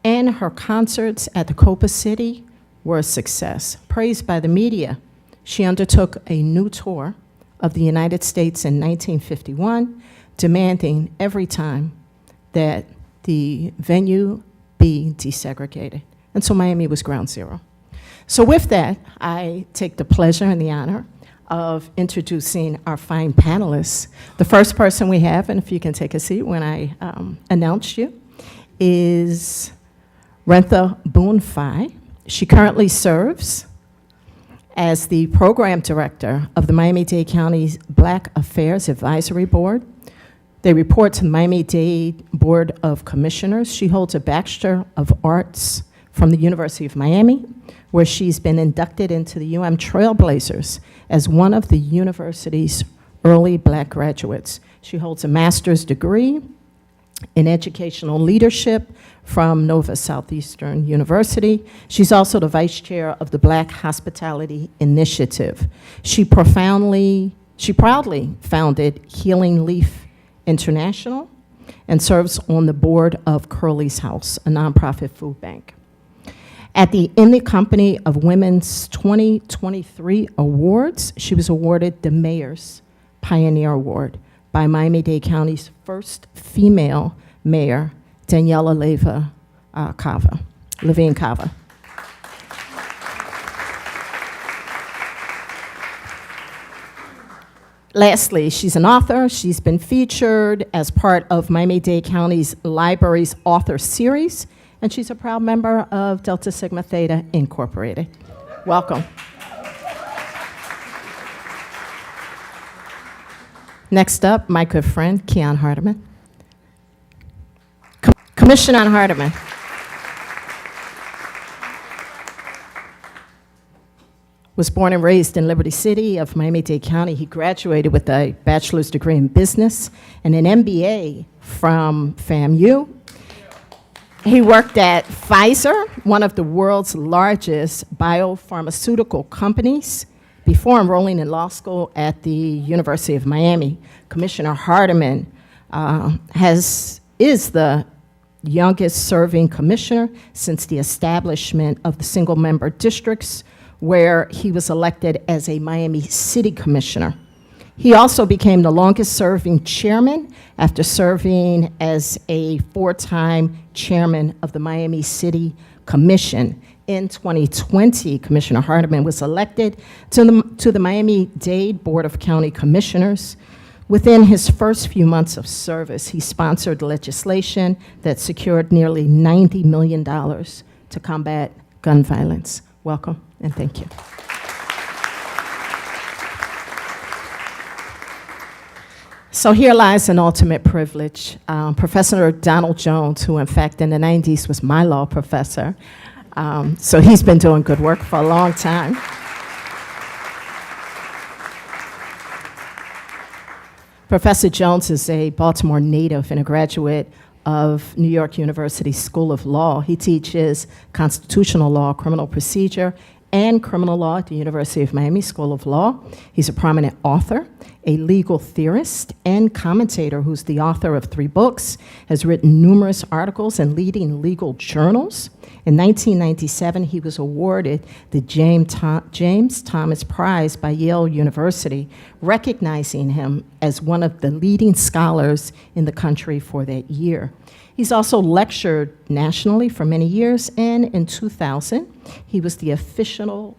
and her concerts at the Copa City were a success. Praised by the media, she undertook a new tour of the United States in 1951, demanding every time that the venue be desegregated. And so Miami was ground zero. So with that, I take the pleasure and the honor of introducing our fine panelists. The first person we have, and if you can take a seat when I announce you, is Rentha Boone-Fye. She currently serves as the program director of the Miami-Dade County's Black Affairs Advisory Board. They report to the Miami-Dade Board of Commissioners. She holds a Bachelor of Arts from the University of Miami, where she's been inducted into the UM Trailblazers as one of the university's early black graduates. She holds a master's degree in educational leadership from Nova Southeastern University. She's also the vice chair of the Black Hospitality Initiative. She proudly founded Healing Leaf International and serves on the board of Curly's House, a nonprofit food bank. In the Company of Women's 2023 Awards, she was awarded the Mayor's Pioneer Award by Miami-Dade County's first female mayor, Daniela Levine Cava. Lastly, she's an author. She's been featured as part of Miami-Dade County's Library's author series and she's a proud member of Delta Sigma Theta Incorporated. Welcome. Next up, my good friend, Keon Hardeman. Commissioner Hardeman. Was born and raised in Liberty City of Miami-Dade County. He graduated with a bachelor's degree in business and an MBA from FAMU. He worked at Pfizer, one of the world's largest biopharmaceutical companies, before enrolling in law school at the University of Miami. Commissioner Hardeman is the youngest serving commissioner since the establishment of the single-member districts, where he was elected as a Miami City Commissioner. He also became the longest-serving chairman after serving as a 4-time chairman of the Miami City Commission. In 2020, Commissioner Hardeman was elected to the Miami-Dade Board of County Commissioners. Within his first few months of service, he sponsored legislation that secured nearly $90 million to combat gun violence. Welcome, and thank you. So here lies an ultimate privilege. Professor Donald Jones, who in fact in the 90s was my law professor, so he's been doing good work for a long time. Professor Jones is a Baltimore native and a graduate of New York University School of Law. He teaches constitutional law, criminal procedure, and criminal law at the University of Miami School of Law. He's a prominent author, a legal theorist, and commentator who's the author of 3 books, has written numerous articles in leading legal journals. In 1997, he was awarded the James Thomas Prize by Yale University, recognizing him as one of the leading scholars in the country for that year. He's also lectured nationally for many years, and in 2000, he was the official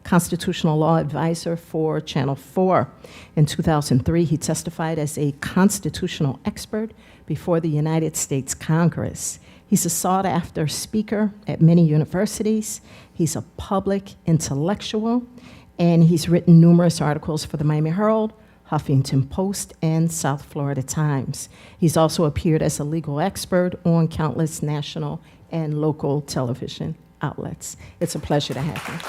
constitutional law advisor for Channel 4. In 2003, he testified as a constitutional expert before the United States Congress. He's a sought-after speaker at many universities. He's a public intellectual, and he's written numerous articles for the Miami Herald, Huffington Post, and South Florida Times. He's also appeared as a legal expert on countless national and local television outlets. It's a pleasure to have him.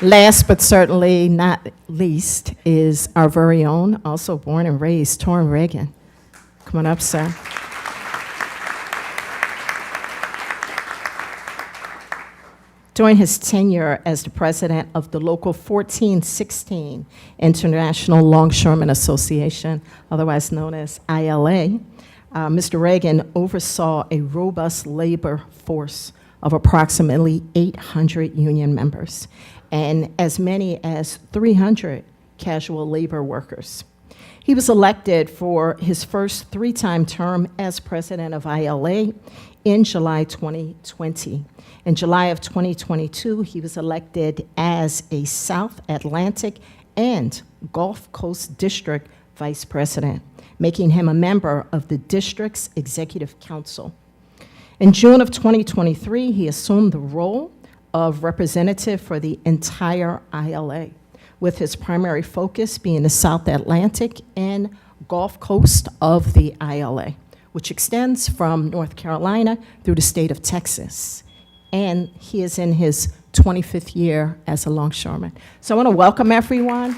Last but certainly not least is our very own, also born and raised, Torrin Reagan. Come on up, sir. During his tenure as the president of the Local 1416 International Longshoremen Association, otherwise known as ILA, Mr. Reagan oversaw a robust labor force of approximately 800 union members and as many as 300 casual labor workers. He was elected for his first 3-time term as president of ILA in July 2020. In July of 2022, he was elected as a South Atlantic and Gulf Coast District Vice President, making him a member of the district's Executive Council. In June of 2023, he assumed the role of representative for the entire ILA, with his primary focus being the South Atlantic and Gulf Coast of the ILA, which extends from North Carolina through the state of Texas. And he is in his 25th year as a longshoreman. So I want to welcome everyone.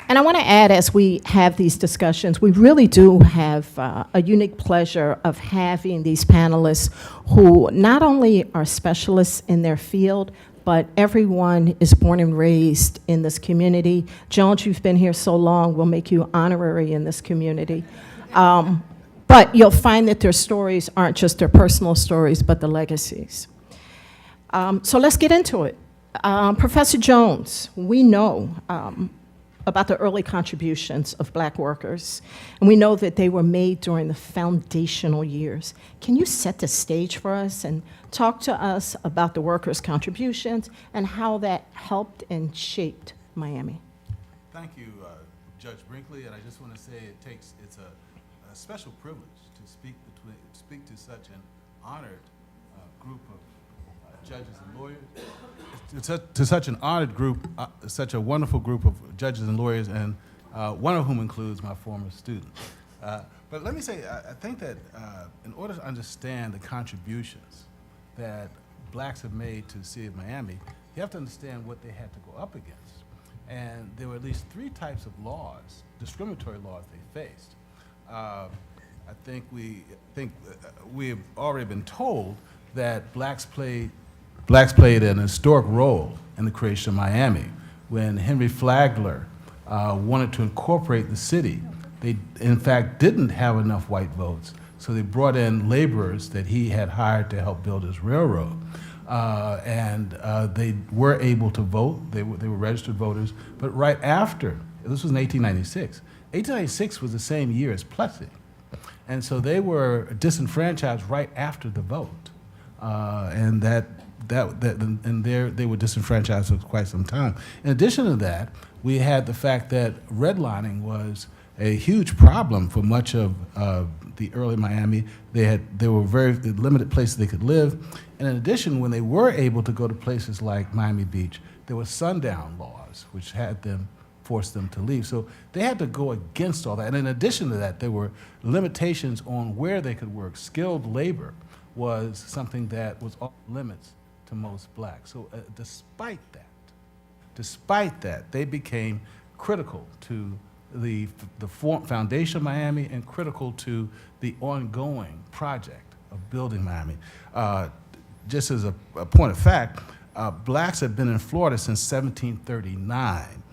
And I want to add, as we have these discussions, we really do have a unique pleasure of having these panelists who not only are specialists in their field, but everyone is born and raised in this community. Jones, you've been here so long, we'll make you honorary in this community. But you'll find that their stories aren't just their personal stories, but the legacies. So let's get into it. Professor Jones, we know about the early contributions of Black workers, and we know that they were made during the foundational years. Can you set the stage for us and talk to us about the workers' contributions and how that helped and shaped Miami? Thank you, Judge Brinkley, and I just want to say it's a special privilege to speak to such an honored group of judges and lawyers, to such an honored group, such a wonderful group of judges and lawyers, and one of whom includes my former student. But let me say, I think that in order to understand the contributions that blacks have made to the city of Miami, you have to understand what they had to go up against. And there were at least 3 types of laws, discriminatory laws they faced. I think we have already been told that blacks played an historic role in the creation of Miami. When Henry Flagler wanted to incorporate the city, they in fact didn't have enough white votes, so they brought in laborers that he had hired to help build his railroad. They were able to vote. They were registered voters. But right after, this was in 1896. 1896 was the same year as Plessy. And so they were disenfranchised right after the vote. They were disenfranchised for quite some time. In addition to that, we had the fact that redlining was a huge problem for much of the early Miami. There were very limited places they could live. And in addition, when they were able to go to places like Miami Beach, there were sundown laws, which forced them to leave. So they had to go against all that. And in addition to that, there were limitations on where they could work. Skilled labor was something that was off limits to most blacks. So despite that, they became critical to the foundation of Miami and critical to the ongoing project of building Miami. Just as a point of fact, blacks have been in Florida since 1739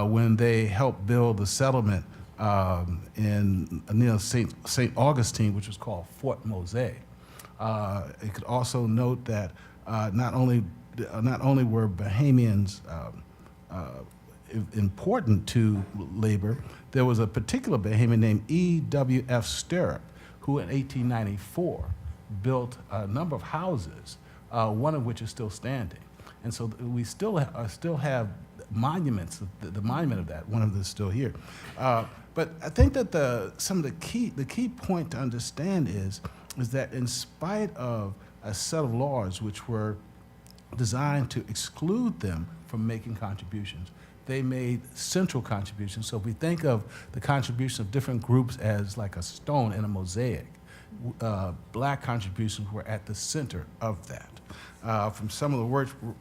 when they helped build the settlement near St. Augustine, which was called Fort Mose. You could also note that not only were Bahamians important to labor, there was a particular Bahamian named E.W.F. Stirrup, who in 1894 built a number of houses, one of which is still standing. And so we still have monuments, the monument of that, one of them is still here. But I think that the key point to understand is that in spite of a set of laws which were designed to exclude them from making contributions, they made central contributions. So if we think of the contribution of different groups as like a stone in a mosaic, black contributions were at the center of that. From some of the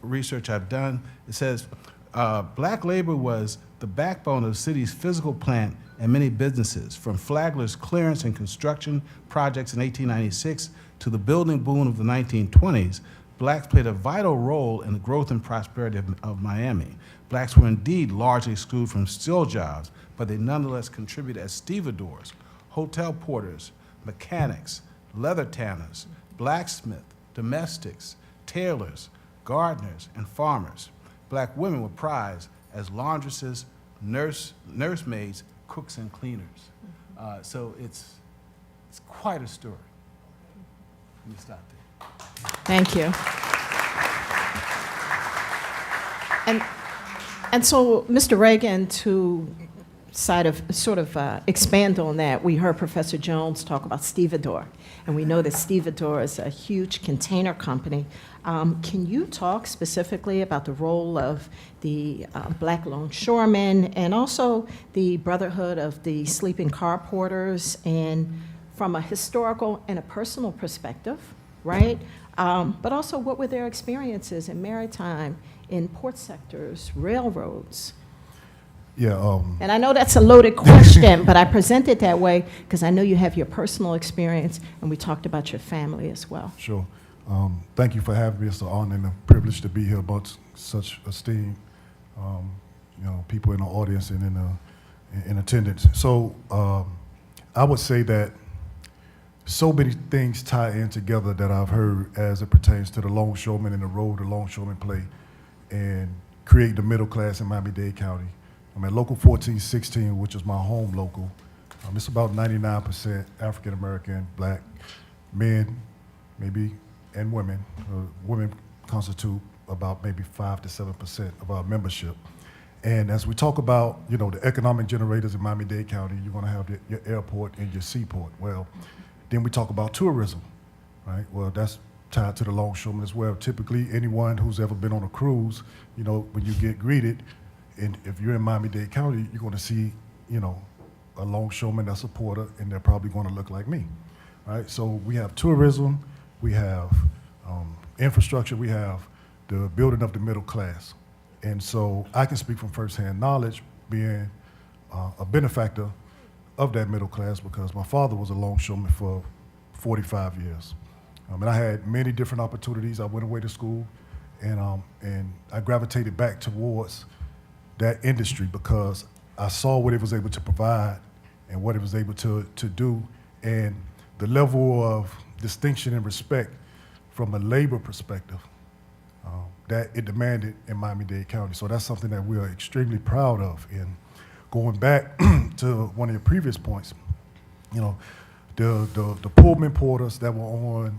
research I've done, it says black labor was the backbone of the city's physical plant and many businesses, from Flagler's clearance and construction projects in 1896 to the building boom of the 1920s. Blacks played a vital role in the growth and prosperity of Miami. Blacks were indeed largely excluded from still jobs, but they nonetheless contributed as stevedores, hotel porters, mechanics, leather tanners, blacksmiths, domestics, tailors, gardeners, and farmers. Black women were prized as laundresses, nursemaids, cooks, and cleaners. So it's quite a story. Let me stop there. Thank you. And so, Mr. Reagan, to sort of expand on that, we heard Professor Jones talk about stevedore, and we know that stevedore is a huge container company. Can you talk specifically about the role of the Black longshoremen and also the Brotherhood of the Sleeping Car Porters, and from a historical and a personal perspective, right? But also, what were their experiences in maritime, in port sectors, railroads? Yeah. And I know that's a loaded question, but I present it that way because I know you have your personal experience, and we talked about your family as well. Sure. Thank you for having me. It's an honor and a privilege to be here amongst such esteemed, people in the audience and in attendance. So I would say that so many things tie in together that I've heard as it pertains to the longshoremen and the role the longshoremen play in creating the middle class in Miami-Dade County I'm at Local 1416, which is my home local. It's about 99% African American, black men, maybe, and women. Women constitute about maybe 5 to 7% of our membership. And as we talk about, you know, the economic generators in Miami-Dade County, you're going to have your airport and your seaport. Well, then we talk about tourism, right? Well, that's tied to the longshoremen as well. Typically, anyone who's ever been on a cruise, you know, when you get greeted, and if you're in Miami-Dade County, you're going to see, you know, a longshoreman that's a porter, and they're probably going to look like me, right? So we have tourism, we have infrastructure, we have the building of the middle class. And so I can speak from firsthand knowledge, being a benefactor of that middle class, because my father was a longshoreman for 45 years. And I had many different opportunities. I went away to school, and I gravitated back towards that industry because I saw what it was able to provide and what it was able to do, and the level of distinction and respect from a labor perspective that it demanded in Miami-Dade County. So that's something that we are extremely proud of. And going back to one of your previous points, you know, the Pullman porters that were on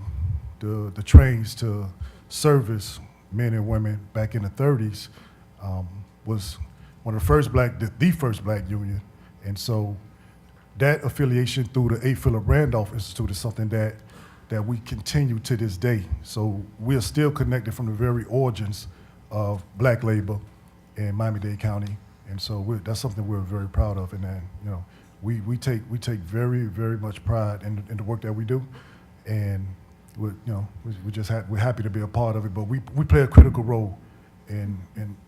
the trains to service men and women back in the 30s was one of the first the first black union. And so that affiliation through the A. Philip Randolph Institute is something that we continue to this day. So we're still connected from the very origins of black labor in Miami-Dade County. And so that's something we're very proud of. And then, you know, we take very, very much pride in the work that we do. And we're happy to be a part of it, but we play a critical role in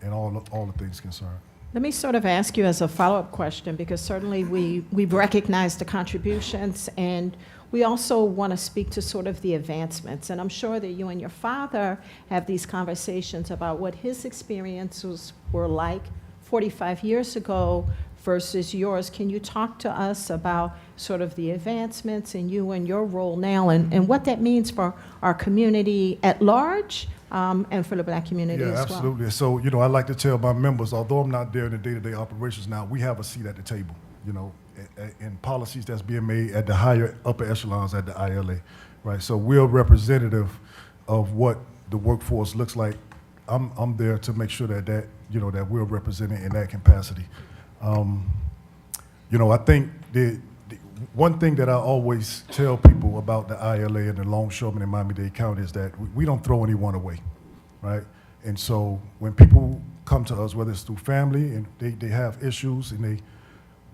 all the things concerned. Let me sort of ask you as a follow-up question, because certainly we've recognized the contributions, and we also want to speak to sort of the advancements. And I'm sure that you and your father have these conversations about what his experiences were like 45 years ago versus yours. Can you talk to us about sort of the advancements and you and your role now, and what that means for our community at large, and for the black community as well? Yeah, absolutely. So, you know, I like to tell my members, although I'm not there in the day-to-day operations now, we have a seat at the table, you know, in policies that's being made at the higher upper echelons at the ILA, right? So we're representative of what the workforce looks like. I'm there to make sure that you know, that we're represented in that capacity. You know, I think the one thing that I always tell people about the ILA and the longshoremen in Miami-Dade County is that we don't throw anyone away, right? And so when people come to us, whether it's through family and they have issues, and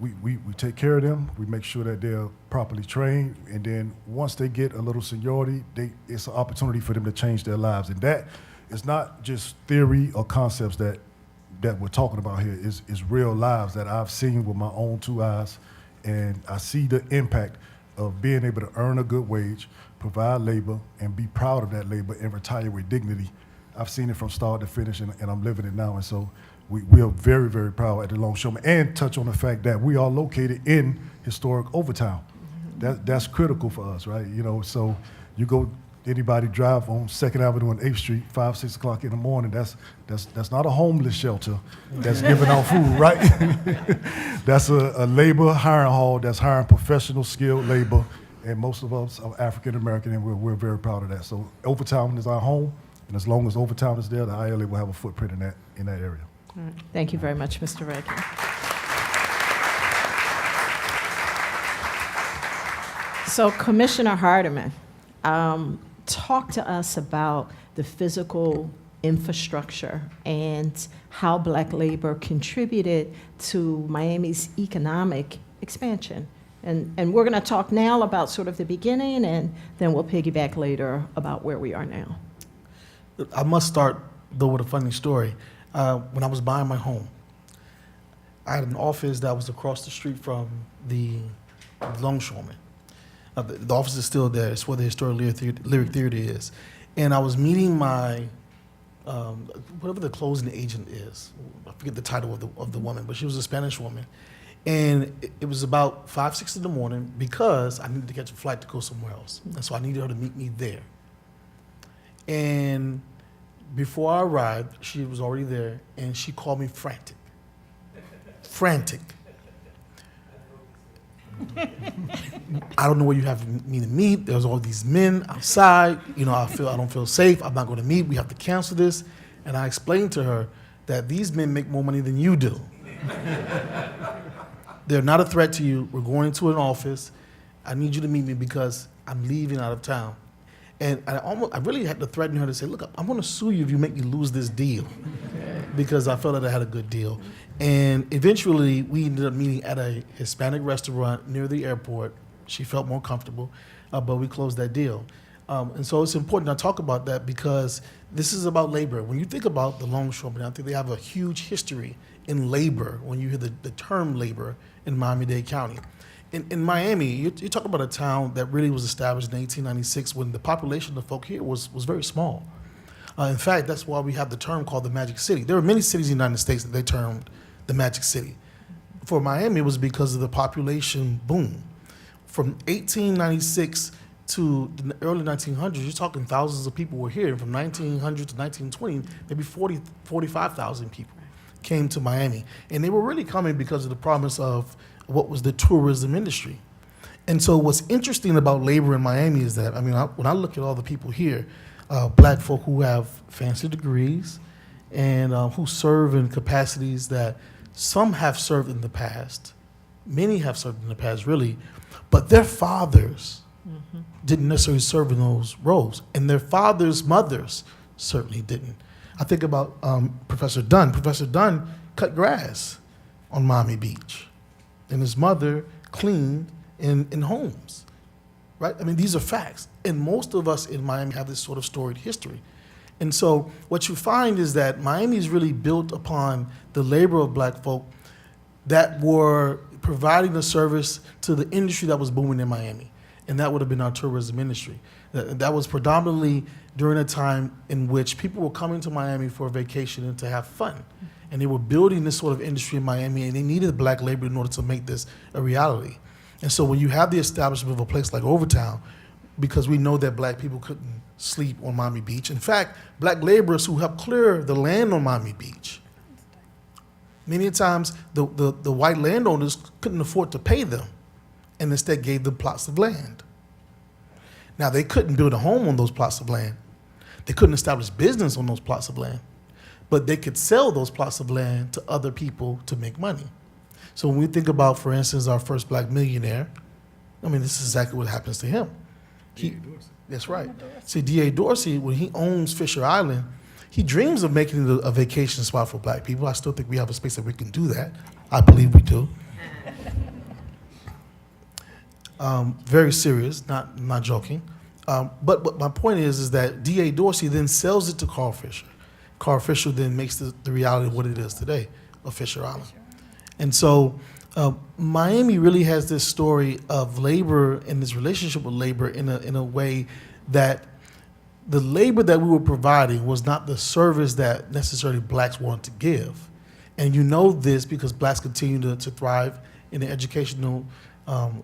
we take care of them, we make sure that they're properly trained, and then once they get a little seniority, it's an opportunity for them to change their lives. And that is not just theory or concepts that we're talking about here, is real lives that I've seen with my own two eyes. And I see the impact of being able to earn a good wage, provide labor, and be proud of that labor and retire with dignity. I've seen it from start to finish, and I'm living it now. And so we are very, very proud at the Longshoremen, and touch on the fact that we are located in historic Overtown. That's critical for us, right? You know, so you go, anybody drive on 2nd Avenue and 8th Street, 5, 6 o'clock in the morning, that's not a homeless shelter that's giving out food, right? That's a labor hiring hall that's hiring professional, skilled labor, and most of us are African American, and we're very proud of that. So Overtown is our home, and as long as Overtown is there, the ILA will have a footprint in that area. All right. Thank you very much, Mr. Reagan. So Commissioner Hardiman, talk to us about the physical infrastructure and how black labor contributed to Miami's economic expansion. And we're going to talk now about sort of the beginning, and then we'll piggyback later about where we are now. I must start, though, with a funny story. When I was buying my home, I had an office that was across the street from the Longshoremen. The office is still there. It's where the historic Lyric Theater is. And I was meeting my, whatever the closing agent is. I forget the title of the woman, but she was a Spanish woman. And it was about 5, 6 in the morning because I needed to catch a flight to go somewhere else. And so I needed her to meet me there. And before I arrived, she was already there, and she called me frantic. frantic. I don't know where you have me to meet. There's all these men outside. You know, I don't feel safe. I'm not going to meet. We have to cancel this. And I explained to her that these men make more money than you do. They're not a threat to you. We're going to an office. I need you to meet me because I'm leaving out of town. And I really had to threaten her to say, look, I'm going to sue you if you make me lose this deal, because I felt that I had a good deal. And eventually, we ended up meeting at a Hispanic restaurant near the airport. She felt more comfortable, but we closed that deal. And so it's important to talk about that because this is about labor. When you think about the longshoremen, I think they have a huge history in labor when you hear the term labor in Miami-Dade County. In Miami, you talk about a town that really was established in 1896 when the population of folk here was very small. In fact, that's why we have the term called the Magic City. There are many cities in the United States that they termed the Magic City. For Miami, it was because of the population boom. From 1896 to the early 1900s, you're talking thousands of people were here. And from 1900 to 1920, maybe 45,000 people came to Miami. And they were really coming because of the promise of what was the tourism industry. And so what's interesting about labor in Miami is that, when I look at all the people here, black folk who have fancy degrees and who serve in capacities that some have served in the past, many have served in the past really, but their fathers didn't necessarily serve in those roles, and their fathers' mothers certainly didn't. I think about Professor Dunn. Professor Dunn cut grass on Miami Beach, and his mother cleaned in homes, right? These are facts, and most of us in Miami have this sort of storied history. And so what you find is that Miami is really built upon the labor of black folk that were providing the service to the industry that was booming in Miami. And that would have been our tourism industry. That was predominantly during a time in which people were coming to Miami for a vacation and to have fun. And they were building this sort of industry in Miami, and they needed black labor in order to make this a reality. And so when you have the establishment of a place like Overtown, because we know that black people couldn't sleep on Miami Beach. In fact, black laborers who helped clear the land on Miami Beach, many times the white landowners couldn't afford to pay them and instead gave them plots of land. Now, they couldn't build a home on those plots of land. They couldn't establish business on those plots of land, but they could sell those plots of land to other people to make money. So when we think about, for instance, our first black millionaire, this is exactly what happens to him. That's right. See, D.A. Dorsey, when he owns Fisher Island, he dreams of making it a vacation spot for black people. I still think we have a space that we can do that. I believe we do. Very serious, not joking. But my point is that D.A. Dorsey then sells it to Carl Fisher. Carl Fisher then makes the reality of what it is today of Fisher Island. And so Miami really has this story of labor and this relationship with labor in a way that the labor that we were providing was not the service that necessarily blacks wanted to give. And you know this because blacks continue to thrive in the educational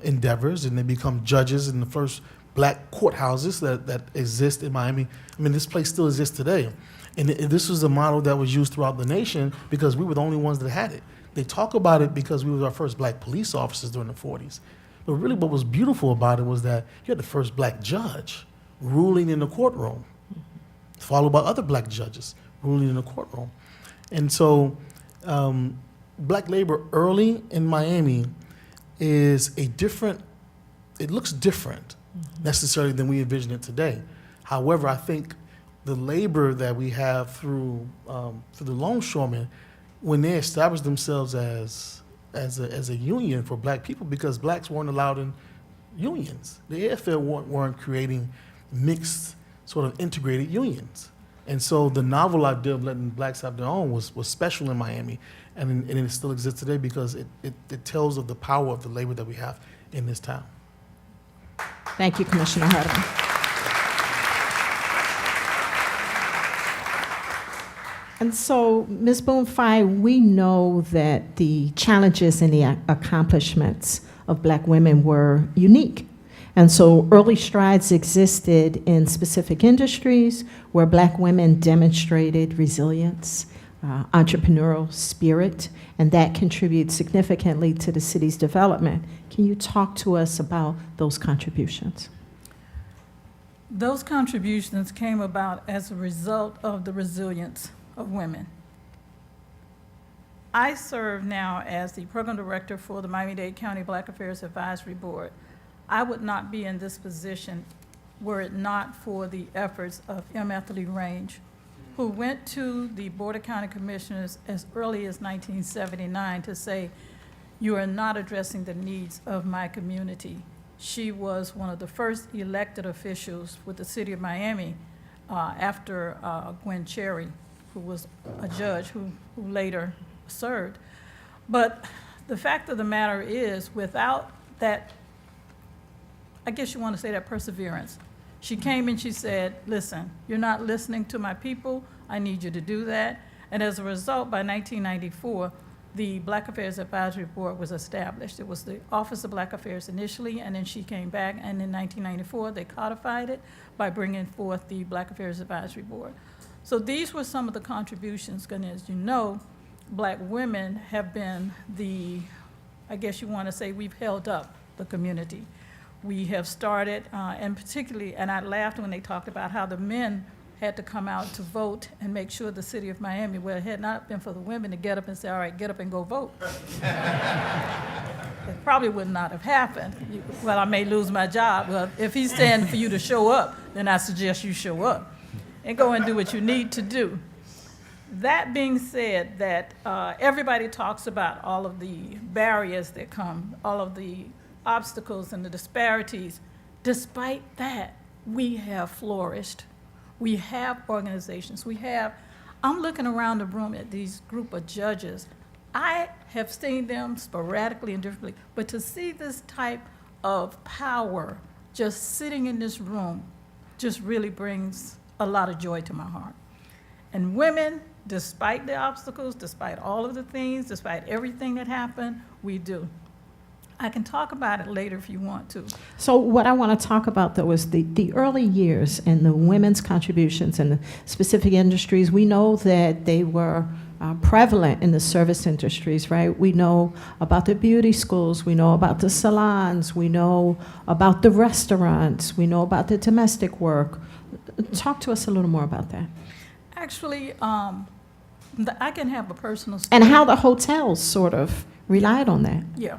endeavors, and they become judges in the first black courthouses that exist in Miami. This place still exists today. And this was a model that was used throughout the nation because we were the only ones that had it. They talk about it because we were our first black police officers during the 40s. But really what was beautiful about it was that you had the first black judge ruling in the courtroom, followed by other black judges ruling in the courtroom. And so black labor early in Miami is it looks different necessarily than we envision it today. However, I think the labor that we have through the longshoremen, when they established themselves as a union for black people, because blacks weren't allowed in unions. The AFL weren't creating mixed sort of integrated unions. And so the novel idea of letting blacks have their own was special in Miami, and it still exists today because it tells of the power of the labor that we have in this town. Thank you, Commissioner Hardiman. And so, Ms. Boone-Fye, we know that the challenges and the accomplishments of black women were unique. And so early strides existed in specific industries where black women demonstrated resilience, entrepreneurial spirit, and that contributes significantly to the city's development. Can you talk to us about those contributions? Those contributions came about as a result of the resilience of women. I serve now as the program director for the Miami-Dade County Black Affairs Advisory Board. I would not be in this position were it not for the efforts of M. Ethely Range, who went to the Board of County Commissioners as early as 1979 to say, you are not addressing the needs of my community. She was one of the first elected officials with the city of Miami after Gwen Cherry, who was a judge who later served. But the fact of the matter is, without that, I guess you want to say that perseverance, she came and she said, listen, you're not listening to my people, I need you to do that. And as a result, by 1994, the Black Affairs Advisory Board was established. It was the Office of Black Affairs initially, and then she came back, and in 1994, they codified it by bringing forth the Black Affairs Advisory Board. So these were some of the contributions, and as you know, Black women have been the, I guess you want to say, we've held up the community. We have started, and particularly, and I laughed when they talked about how the men had to come out to vote and make sure the city of Miami, where it had not been for the women to get up and say, all right, get up and go vote. It probably would not have happened. Well, I may lose my job. Well, if he's saying for you to show up, then I suggest you show up and go and do what you need to do. That being said, that everybody talks about all of the barriers that come, all of the obstacles and the disparities. Despite that, we have flourished. We have organizations. I'm looking around the room at these group of judges. I have seen them sporadically and differently, but to see this type of power just sitting in this room just really brings a lot of joy to my heart. And women, despite the obstacles, despite all of the things, despite everything that happened, we do. I can talk about it later if you want to. So what I want to talk about, though, is the early years and the women's contributions in the specific industries. We know that they were prevalent in the service industries, right? We know about the beauty schools. We know about the salons. We know about the restaurants. We know about the domestic work. Talk to us a little more about that. Actually, I can have a personal story. And how the hotels sort of relied on that. Yeah.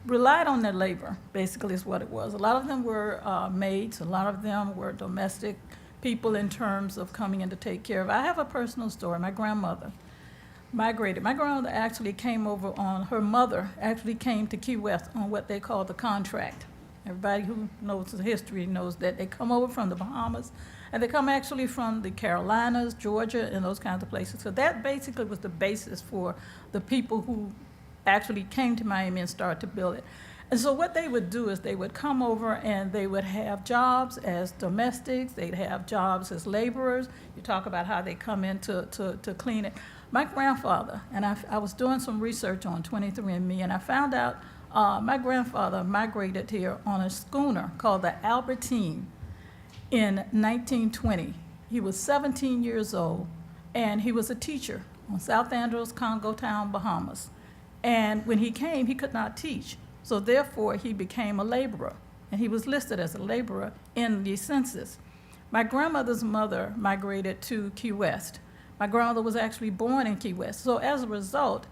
Relied on their labor, basically, is what it was. A lot of them were maids. A lot of them were domestic people in terms of coming in to take care of. I have a personal story. My grandmother migrated. My grandmother actually came over on, her mother actually came to Key West on what they call the contract. Everybody who knows the history knows that they come over from the Bahamas, and they come actually from the Carolinas, Georgia, and those kinds of places. So that basically was the basis for the people who actually came to Miami and started to build it. And so what they would do is they would come over and they would have jobs as domestics, they'd have jobs as laborers. You talk about how they come in to clean it. My grandfather, and I was doing some research on 23andMe, and I found out my grandfather migrated here on a schooner called the Albertine in 1920. He was 17 years old, and he was a teacher on South Andros, Congo Town, Bahamas. And when he came, he could not teach. So therefore, he became a laborer. And he was listed as a laborer in the census. My grandmother's mother migrated to Key West. My grandmother was actually born in Key West. So as a result,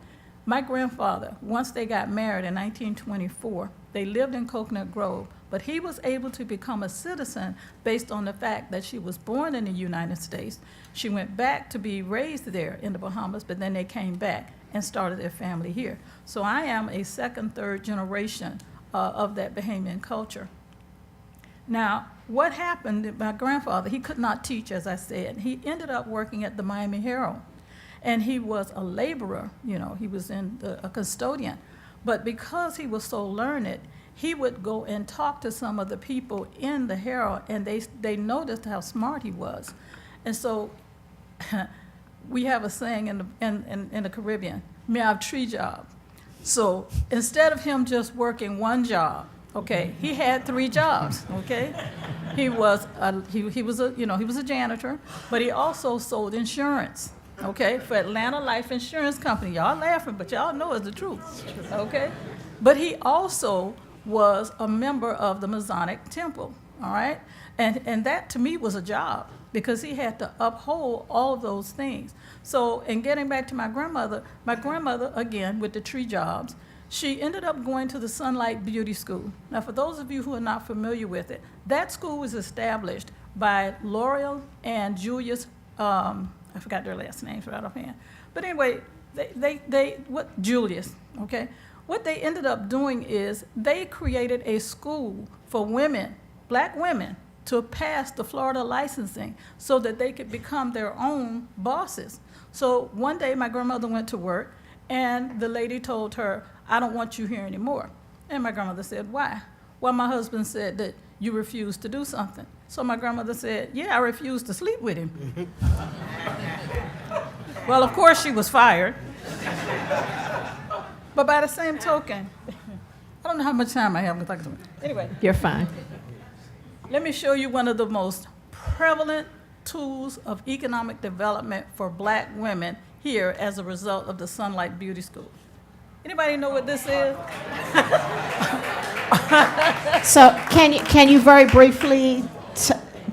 my grandfather, once they got married in 1924, they lived in Coconut Grove. But he was able to become a citizen based on the fact that she was born in the United States. She went back to be raised there in the Bahamas, but then they came back and started their family here. So I am a second, third generation of that Bahamian culture. Now, what happened, my grandfather, he could not teach, as I said. He ended up working at the Miami Herald. And he was a laborer, you know, he was a custodian. But because he was so learned, he would go and talk to some of the people in the Herald, and they noticed how smart he was. And so we have a saying in the Caribbean, me have 3 jobs. So instead of him just working 1 job, okay, he had 3 jobs, okay? He was a janitor, but he also sold insurance. okay, for Atlanta Life Insurance Company. Y'all laughing, but y'all know it's the truth, okay? But he also was a member of the Masonic Temple, all right? And that, to me, was a job, because he had to uphold all of those things. So, in getting back to my grandmother, again, with the tree jobs, she ended up going to the Sunlight Beauty School. Now, for those of you who are not familiar with it, that school was established by L'Oreal and Julius, I forgot their last names right offhand. But anyway, Julius, okay? What they ended up doing is they created a school for women, black women, to pass the Florida licensing so that they could become their own bosses. So one day my grandmother went to work, and the lady told her, "I don't want you here anymore." And my grandmother said, "Why?" "Well, my husband said that you refused to do something." So my grandmother said, "Yeah, I refused to sleep with him." Well, of course she was fired. But by the same token, I don't know how much time I have. Anyway. You're fine. Let me show you one of the most prevalent tools of economic development for black women here as a result of the Sunlight Beauty School. Anybody know what this is? So can you very briefly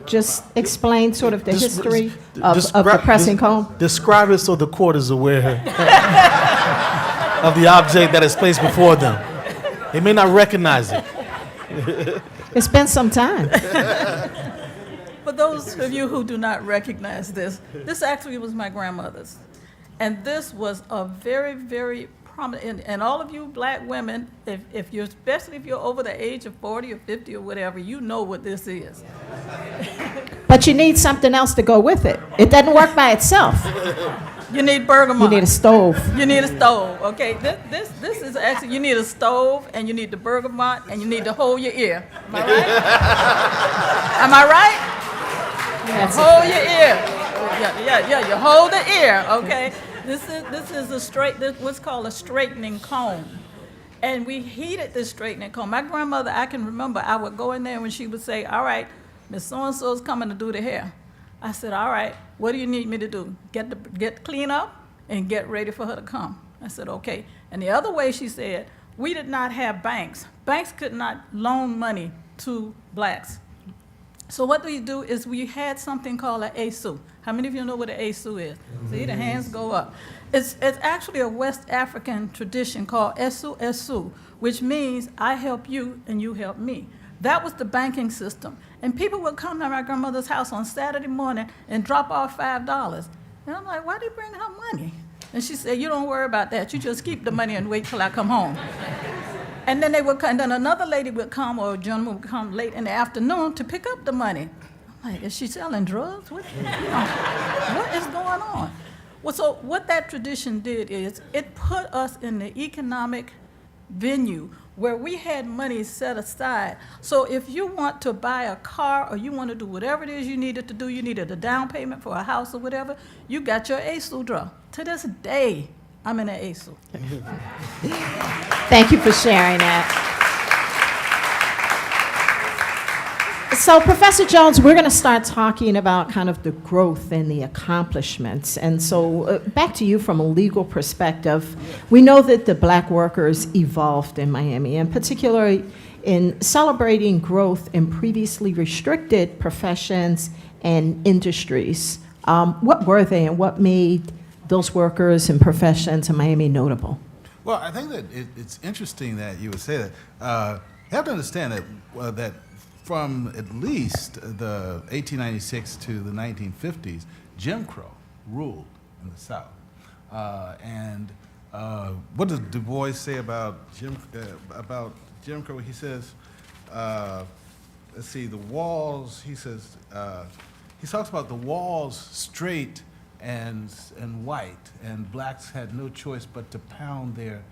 just explain sort of the history of the pressing comb? Describe it so the court is aware of the object that is placed before them. They may not recognize it. It's been some time. For those of you who do not recognize this, this actually was my grandmother's. And this was a very, very prominent, and all of you black women, if you're, especially if you're over the age of 40 or 50 or whatever, you know what this is. But you need something else to go with it. It doesn't work by itself. You need bergamot. You need a stove. You need a stove, okay? This is actually, you need a stove, and you need the bergamot, and you need to hold your ear. Am I right? Am I right? Yes. Hold your ear. Yeah, you hold the ear, okay? This is what's called a straightening comb. And we heated this straightening comb. My grandmother, I can remember, I would go in there when she would say, "All right, Miss So-and-so's coming to do the hair." I said, "All right, what do you need me to do? Get clean up and get ready for her to come." I said, "Okay." And the other way, she said, we did not have banks. Banks could not loan money to blacks. So what we do is we had something called an ASU. How many of you know what an ASU is? See, the hands go up. It's actually a West African tradition called Esu Esu, which means I help you and you help me. That was the banking system. And people would come to my grandmother's house on Saturday morning and drop off $5. And I'm like, "Why do you bring her money?" And she said, "You don't worry about that. You just keep the money and wait till I come home." And then they would come, and then another lady would come, or a gentleman would come late in the afternoon to pick up the money. I'm like, "Is she selling drugs? What is going on?" Well, so what that tradition did is it put us in the economic venue where we had money set aside. So if you want to buy a car, or you want to do whatever it is you needed to do, you needed a down payment for a house or whatever, you got your ASU draw. To this day, I'm in an ASU. Thank you for sharing that. So, Professor Jones, we're going to start talking about kind of the growth and the accomplishments. And so, back to you from a legal perspective. We know that the black workers evolved in Miami, and particularly in celebrating growth in previously restricted professions and industries. What were they, and what made those workers and professions in Miami notable? Well, I think that it's interesting that you would say that. You have to understand that that from at least the 1896 to the 1950s, Jim Crow ruled in the South. And what does Du Bois say about Jim Crow? He says, let's see, the walls. He says he talks about the walls straight and white, and blacks had no choice but to pound their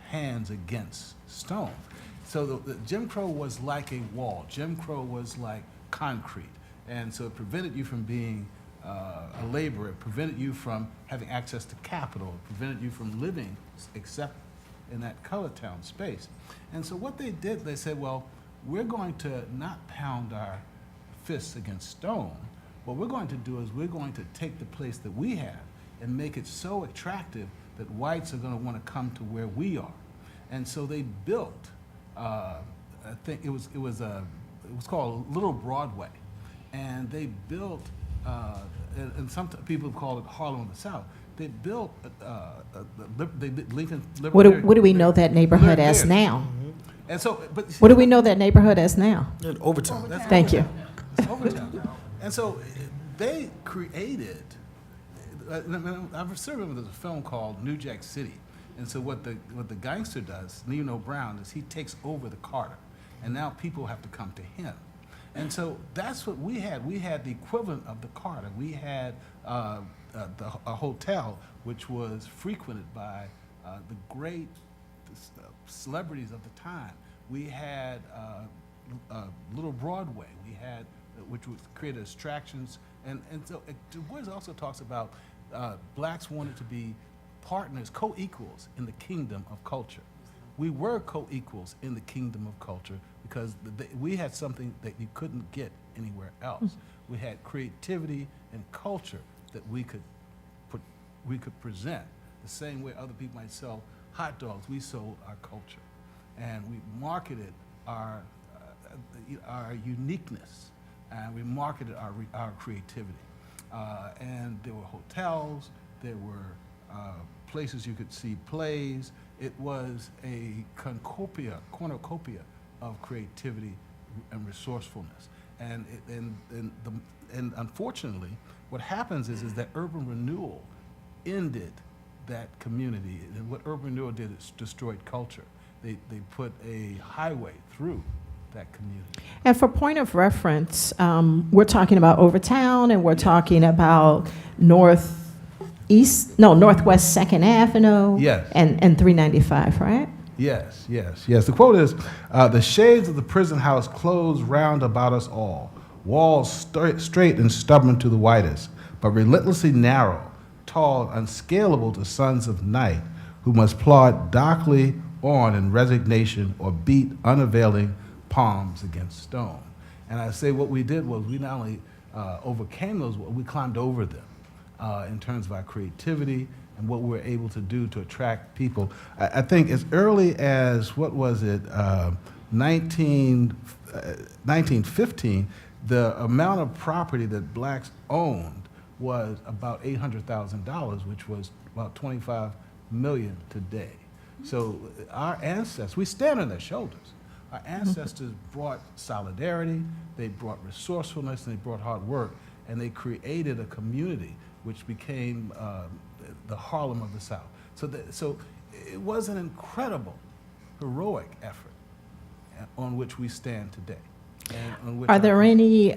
hands against stone. So the Jim Crow was like a wall. Jim Crow was like concrete. And so it prevented you from being a laborer. It prevented you from having access to capital. It prevented you from living except in that colored town space. And so what they did, they said, well, we're going to not pound our fists against stone. What we're going to do is we're going to take the place that we have and make it so attractive that whites are going to want to come to where we are. And so they built, I think it was called Little Broadway, and they built, and some people call it Harlem of the South. They built Lincoln. What do we know that neighborhood as now? And so, but What do we know that neighborhood as now? In Overtown. Thank you. It's Overtown. And so they created, I still remember there's a film called New Jack City. And so what the gangster does, Nino Brown, is he takes over the Carter. And now people have to come to him. And so that's what we had. We had the equivalent of the Carter. We had a hotel which was frequented by the great celebrities of the time. We had Little Broadway. We had, which was created distractions. And so Du Bois also talks about blacks wanted to be partners, co-equals in the kingdom of culture. We were co-equals in the kingdom of culture because we had something that you couldn't get anywhere else. We had creativity and culture that we could present the same way other people might sell hot dogs. We sold our culture, and we marketed our uniqueness, and we marketed our creativity. And there were hotels, there were places you could see plays. It was a cornucopia of creativity and resourcefulness. And unfortunately, what happens is that urban renewal ended that community. And what urban renewal did is destroyed culture. They put a highway through that community. And for point of reference, we're talking about Overtown, and we're talking about Northwest 2nd Avenue. Yes. And 395, right? Yes. The quote is, the shades of the prison house close round about us all, walls straight and stubborn to the whitest, but relentlessly narrow, tall, unscalable to sons of night, who must plod darkly on in resignation or beat unavailing palms against stone. And I say what we did was we not only overcame those, we climbed over them in terms of our creativity and what we were able to do to attract people. I think as early as, 1915, the amount of property that blacks owned was about $800,000, which was about 25 million today. So our ancestors, we stand on their shoulders. Our ancestors brought solidarity, they brought resourcefulness, and they brought hard work, and they created a community which became the Harlem of the South. So it was an incredible, heroic effort on which we stand today. Are there any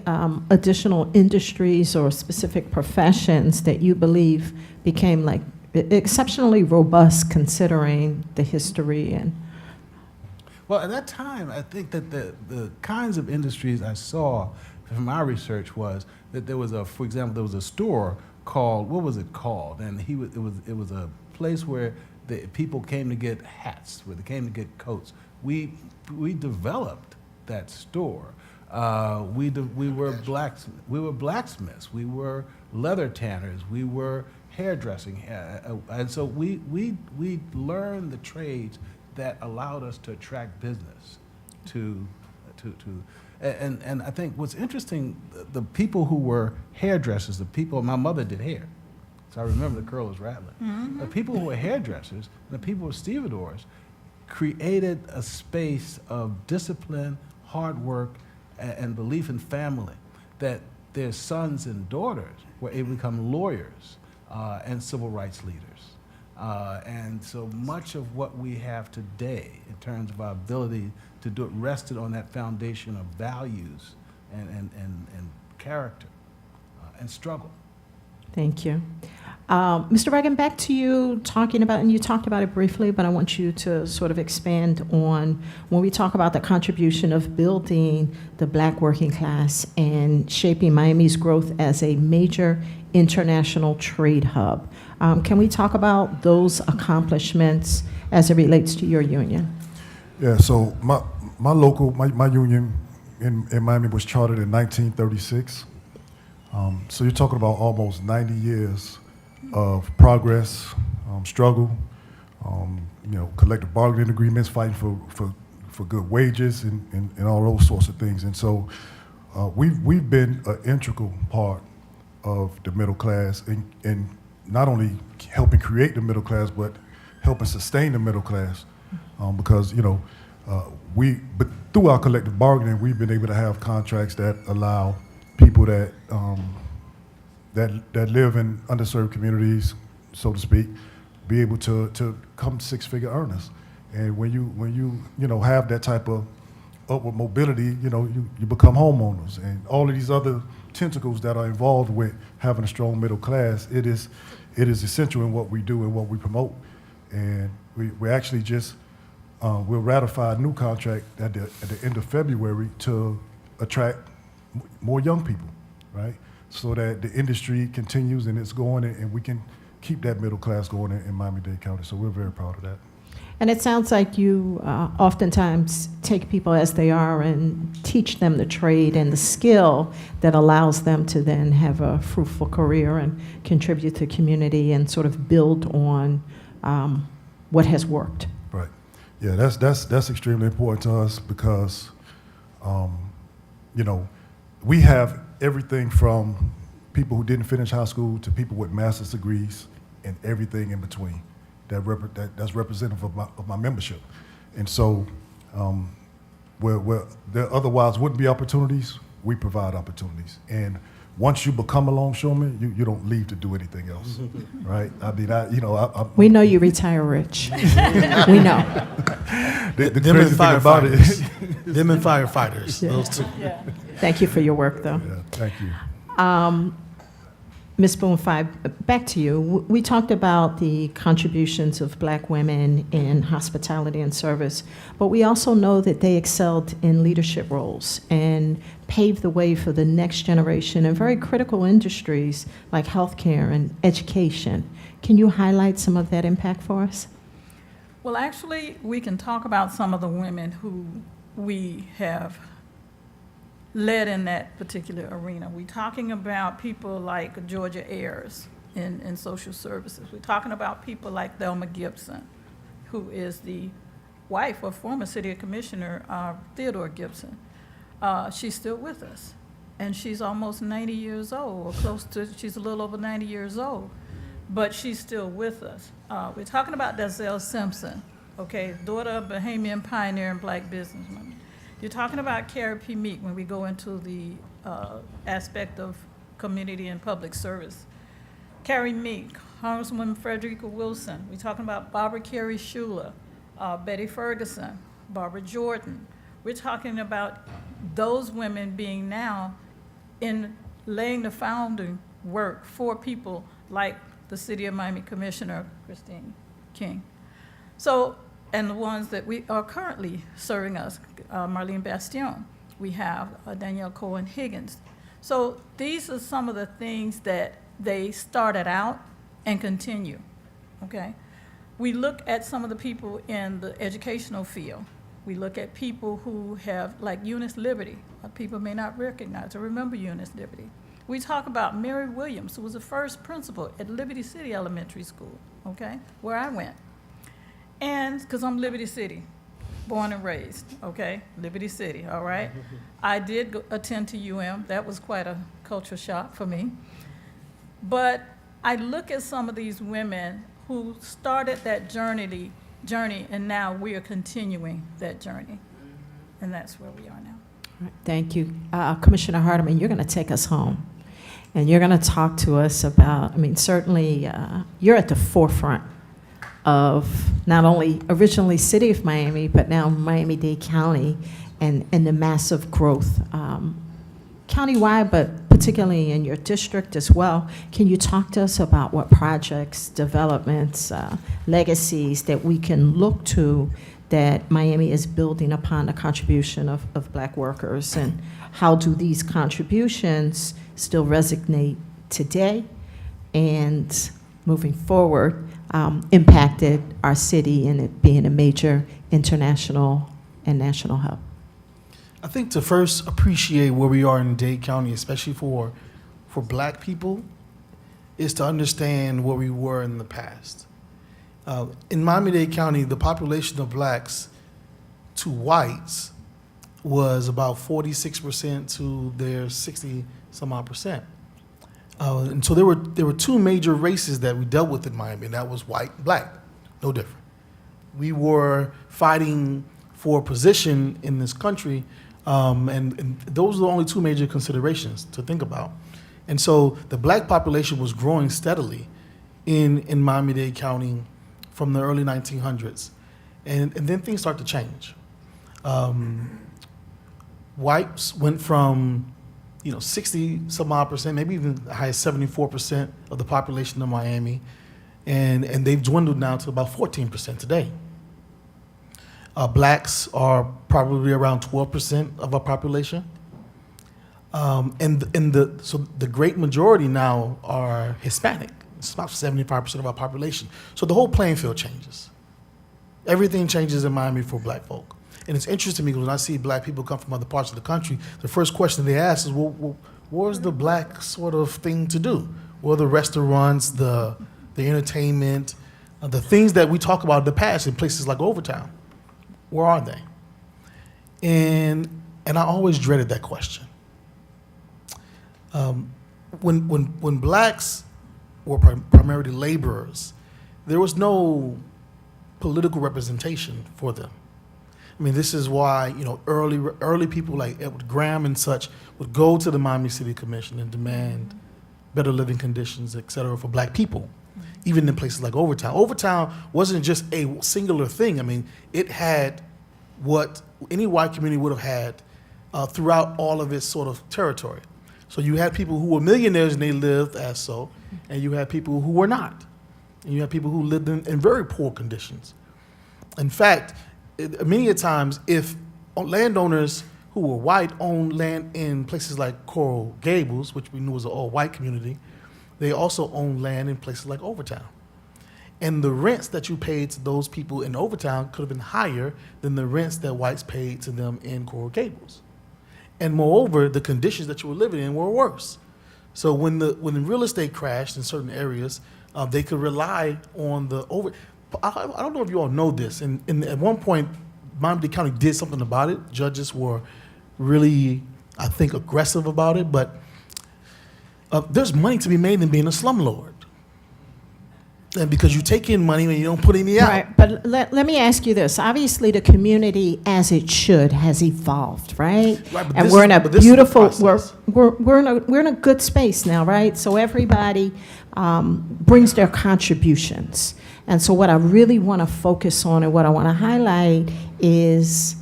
additional industries or specific professions that you believe became like exceptionally robust considering the history and? Well, at that time, I think that the kinds of industries I saw from my research was that there was for example, there was a store called, what was it called? And it was a place where the people came to get hats, where they came to get coats. We developed that store. We were blacksmiths. We were leather tanners. We were hairdressing, and so we learned the trades that allowed us to attract business and I think what's interesting, the people who were hairdressers, my mother did hair, so I remember the curl was rattling. Mm-hmm. The people who were hairdressers, the people who were stevedores, created a space of discipline, hard work, and belief in family, that their sons and daughters were able to become lawyers and civil rights leaders. And so much of what we have today in terms of our ability to do it rested on that foundation of values and character and struggle. Thank you. Mr. Reagan, back to you talking about, and you talked about it briefly, but I want you to sort of expand on when we talk about the contribution of building the black working class and shaping Miami's growth as a major international trade hub. Can we talk about those accomplishments as it relates to your union? Yeah, so my union in Miami was chartered in 1936. So you're talking about almost 90 years of progress, struggle, collective bargaining agreements, fighting for good wages and all those sorts of things. And so we've been an integral part of the middle class and not only helping create the middle class, but helping sustain the middle class. Because, but through our collective bargaining, we've been able to have contracts that allow people that live in underserved communities, so to speak, be able to come six-figure earners. And when you have that type of upward mobility, you become homeowners, and all of these other tentacles that are involved with having a strong middle class. It is essential in what we do and what we promote. And we actually just we'll ratify a new contract at the end of February to attract more young people, right? So that the industry continues and it's going, and we can keep that middle class going in Miami-Dade County. So we're very proud of that. And it sounds like you oftentimes take people as they are and teach them the trade and the skill that allows them to then have a fruitful career and contribute to the community and sort of build on what has worked. Right. Yeah, that's extremely important to us because, we have everything from people who didn't finish high school to people with master's degrees and everything in between. That's representative of my membership. And so where there otherwise wouldn't be opportunities, we provide opportunities. And once you become a longshoreman, you don't leave to do anything else, right? I mean, we know you retire rich. We know. The crazy thing about it is them and firefighters. Yeah. Those two. Yeah. Thank you for your work, though. Yeah, thank you. Ms. Spoon-Fide, back to you. We talked about the contributions of Black women in hospitality and service, but we also know that they excelled in leadership roles and paved the way for the next generation in very critical industries like healthcare and education. Can you highlight some of that impact for us? Well, actually, we can talk about some of the women who we have led in that particular arena. We're talking about people like Georgia Ayers in social services. We're talking about people like Thelma Gibson, who is the wife of former City Commissioner Theodore Gibson. She's still with us, and she's almost 90 years old, or she's a little over 90 years old, but she's still with us. We're talking about Dazelle Simpson, okay, daughter of Bahamian pioneer and Black businesswoman. You're talking about Carrie P. Meek when we go into the aspect of community and public service. Carrie Meek, Congresswoman Frederica Wilson. We're talking about Barbara Carey Schuler, Betty Ferguson, Barbara Jordan. We're talking about those women being now in laying the founding work for people like the City of Miami Commissioner Christine King. So, and the ones that we are currently serving us, Marlene Bastion. We have Danielle Cohen-Higgins. So these are some of the things that they started out and continue, okay? We look at some of the people in the educational field. We look at people who have, like Eunice Liberty. People may not recognize or remember Eunice Liberty. We talk about Mary Williams, who was the first principal at Liberty City Elementary School, okay, where I went. And, because I'm Liberty City, born and raised, okay? Liberty City, all right? I did attend to UM. That was quite a culture shock for me. But I look at some of these women who started that journey, and now we are continuing that journey. And that's where we are now. All right, thank you. Commissioner Hardeman, you're going to take us home. And you're going to talk to us about, I mean, certainly you're at the forefront of not only originally City of Miami, but now Miami-Dade County and the massive growth countywide, but particularly in your district as well. Can you talk to us about what projects, developments, legacies that we can look to that Miami is building upon the contribution of Black workers, and how do these contributions still resonate today and moving forward impacted our city in it being a major international and national hub? I think to first appreciate where we are in Dade County, especially for Black people, is to understand where we were in the past. In Miami-Dade County, the population of blacks to whites was about 46% to their 60 some odd percent. And so there were two major races that we dealt with in Miami, and that was white and black, no different. We were fighting for a position in this country, and those are the only two major considerations to think about. And so the black population was growing steadily in Miami-Dade County from the early 1900s. And then things start to change. Whites went from 60 some odd percent, maybe even as high as 74% of the population of Miami, and they've dwindled now to about 14% today. Blacks are probably around 12% of our population. So the great majority now are Hispanic. It's about 75% of our population. So the whole playing field changes. Everything changes in Miami for black folk. And it's interesting to me because when I see black people come from other parts of the country, the first question they ask is, well, where's the black sort of thing to do? Where are the restaurants, the entertainment, the things that we talk about in the past in places like Overtown? Where are they? And I always dreaded that question. When blacks were primarily laborers, there was no political representation for them. I mean, this is why early people like Edward Graham and such would go to the Miami City Commission and demand better living conditions, et cetera, for black people, even in places like Overtown. Overtown wasn't just a singular thing. I mean, it had what any white community would have had throughout all of its sort of territory. So you had people who were millionaires and they lived as so, and you had people who were not. And you had people who lived in very poor conditions. In fact, many a times, if landowners who were white owned land in places like Coral Gables, which we knew was an all-white community, they also owned land in places like Overtown. And the rents that you paid to those people in Overtown could have been higher than the rents that whites paid to them in Coral Gables. And moreover, the conditions that you were living in were worse. So when the real estate crashed in certain areas, they could rely on I don't know if you all know this, and at one point, Miami-Dade County did something about it. Judges were really, I think, aggressive about it, but there's money to be made in being a slumlord. And because you take in money and you don't put any out. Right, but let me ask you this. Obviously, the community, as it should, has evolved, right? Right, and we're in a beautiful, we're in a good space now, right? So everybody brings their contributions. And so what I really want to focus on and what I want to highlight is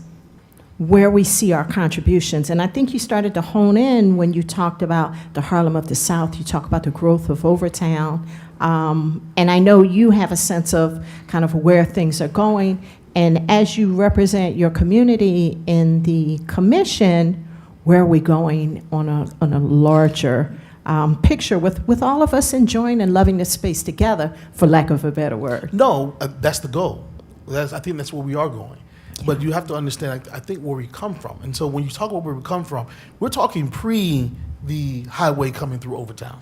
where we see our contributions. And I think you started to hone in when you talked about the Harlem of the South. You talk about the growth of Overtown. And I know you have a sense of kind of where things are going. And as you represent your community in the commission, where are we going on a larger picture with all of us enjoying and loving this space together, for lack of a better word? No, that's the goal. I think that's where we are going. But you have to understand, I think, where we come from. And so when you talk about where we come from, we're talking pre the highway coming through Overtown.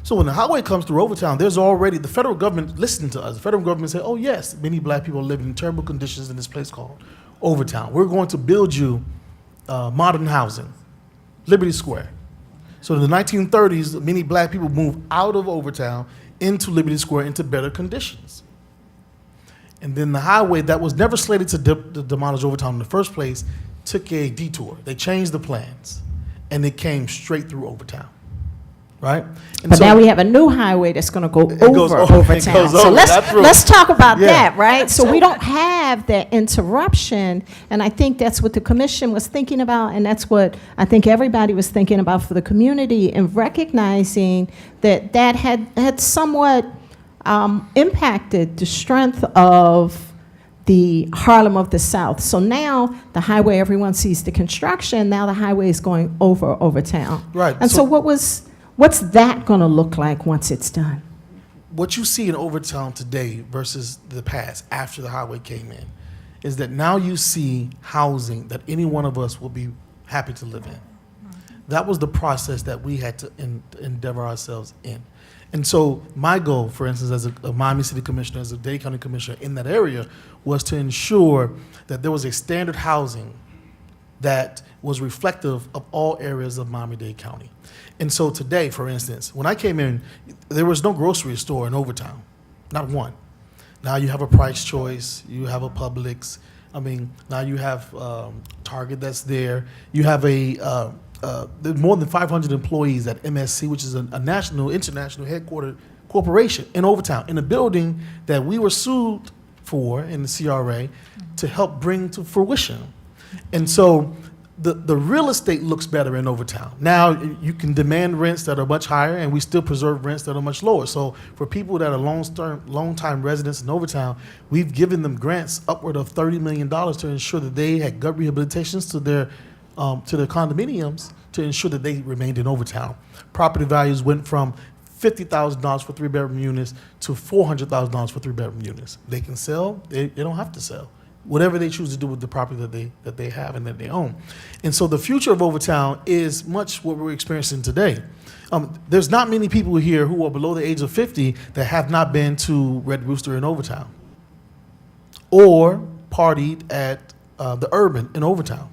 So when the highway comes through Overtown, there's already, the federal government listened to us. The federal government said, oh yes, many black people are living in terrible conditions in this place called Overtown. We're going to build you modern housing, Liberty Square. So in the 1930s, many black people moved out of Overtown into Liberty Square into better conditions. And then the highway that was never slated to demolish Overtown in the first place took a detour. They changed the plans, and it came straight through Overtown, right? And but so now we have a new highway that's going to go over Overtown. So let's talk about that, right? So we don't have that interruption, and I think that's what the commission was thinking about, and that's what I think everybody was thinking about for the community, and recognizing that that had somewhat impacted the strength of the Harlem of the South. So now the highway, everyone sees the construction, now the highway is going over Overtown. Right. And so what's that going to look like once it's done? What you see in Overtown today versus the past, after the highway came in, is that now you see housing that any one of us will be happy to live in. That was the process that we had to endeavor ourselves in. And so my goal, for instance, as a Miami City Commissioner, as a Dade County Commissioner in that area, was to ensure that there was a standard housing that was reflective of all areas of Miami-Dade County. And so today, for instance, when I came in, there was no grocery store in Overtown, not one. Now you have a Price Choice, you have a Publix. I mean, now you have Target that's there. You have there's more than 500 employees at MSC, which is a national, international headquartered corporation in Overtown, in a building that we were sued for in the CRA to help bring to fruition. And so the real estate looks better in Overtown. Now you can demand rents that are much higher, and we still preserve rents that are much lower. So for people that are long-time residents in Overtown, we've given them grants upward of $30 million to ensure that they had gut rehabilitations to their condominiums to ensure that they remained in Overtown. Property values went from $50,000 for 3-bedroom units to $400,000 for 3-bedroom units. They can sell, they don't have to sell. Whatever they choose to do with the property that they have and that they own. And so the future of Overtown is much what we're experiencing today. There's not many people here who are below the age of 50 that have not been to Red Rooster in Overtown or partied at the Urban in Overtown.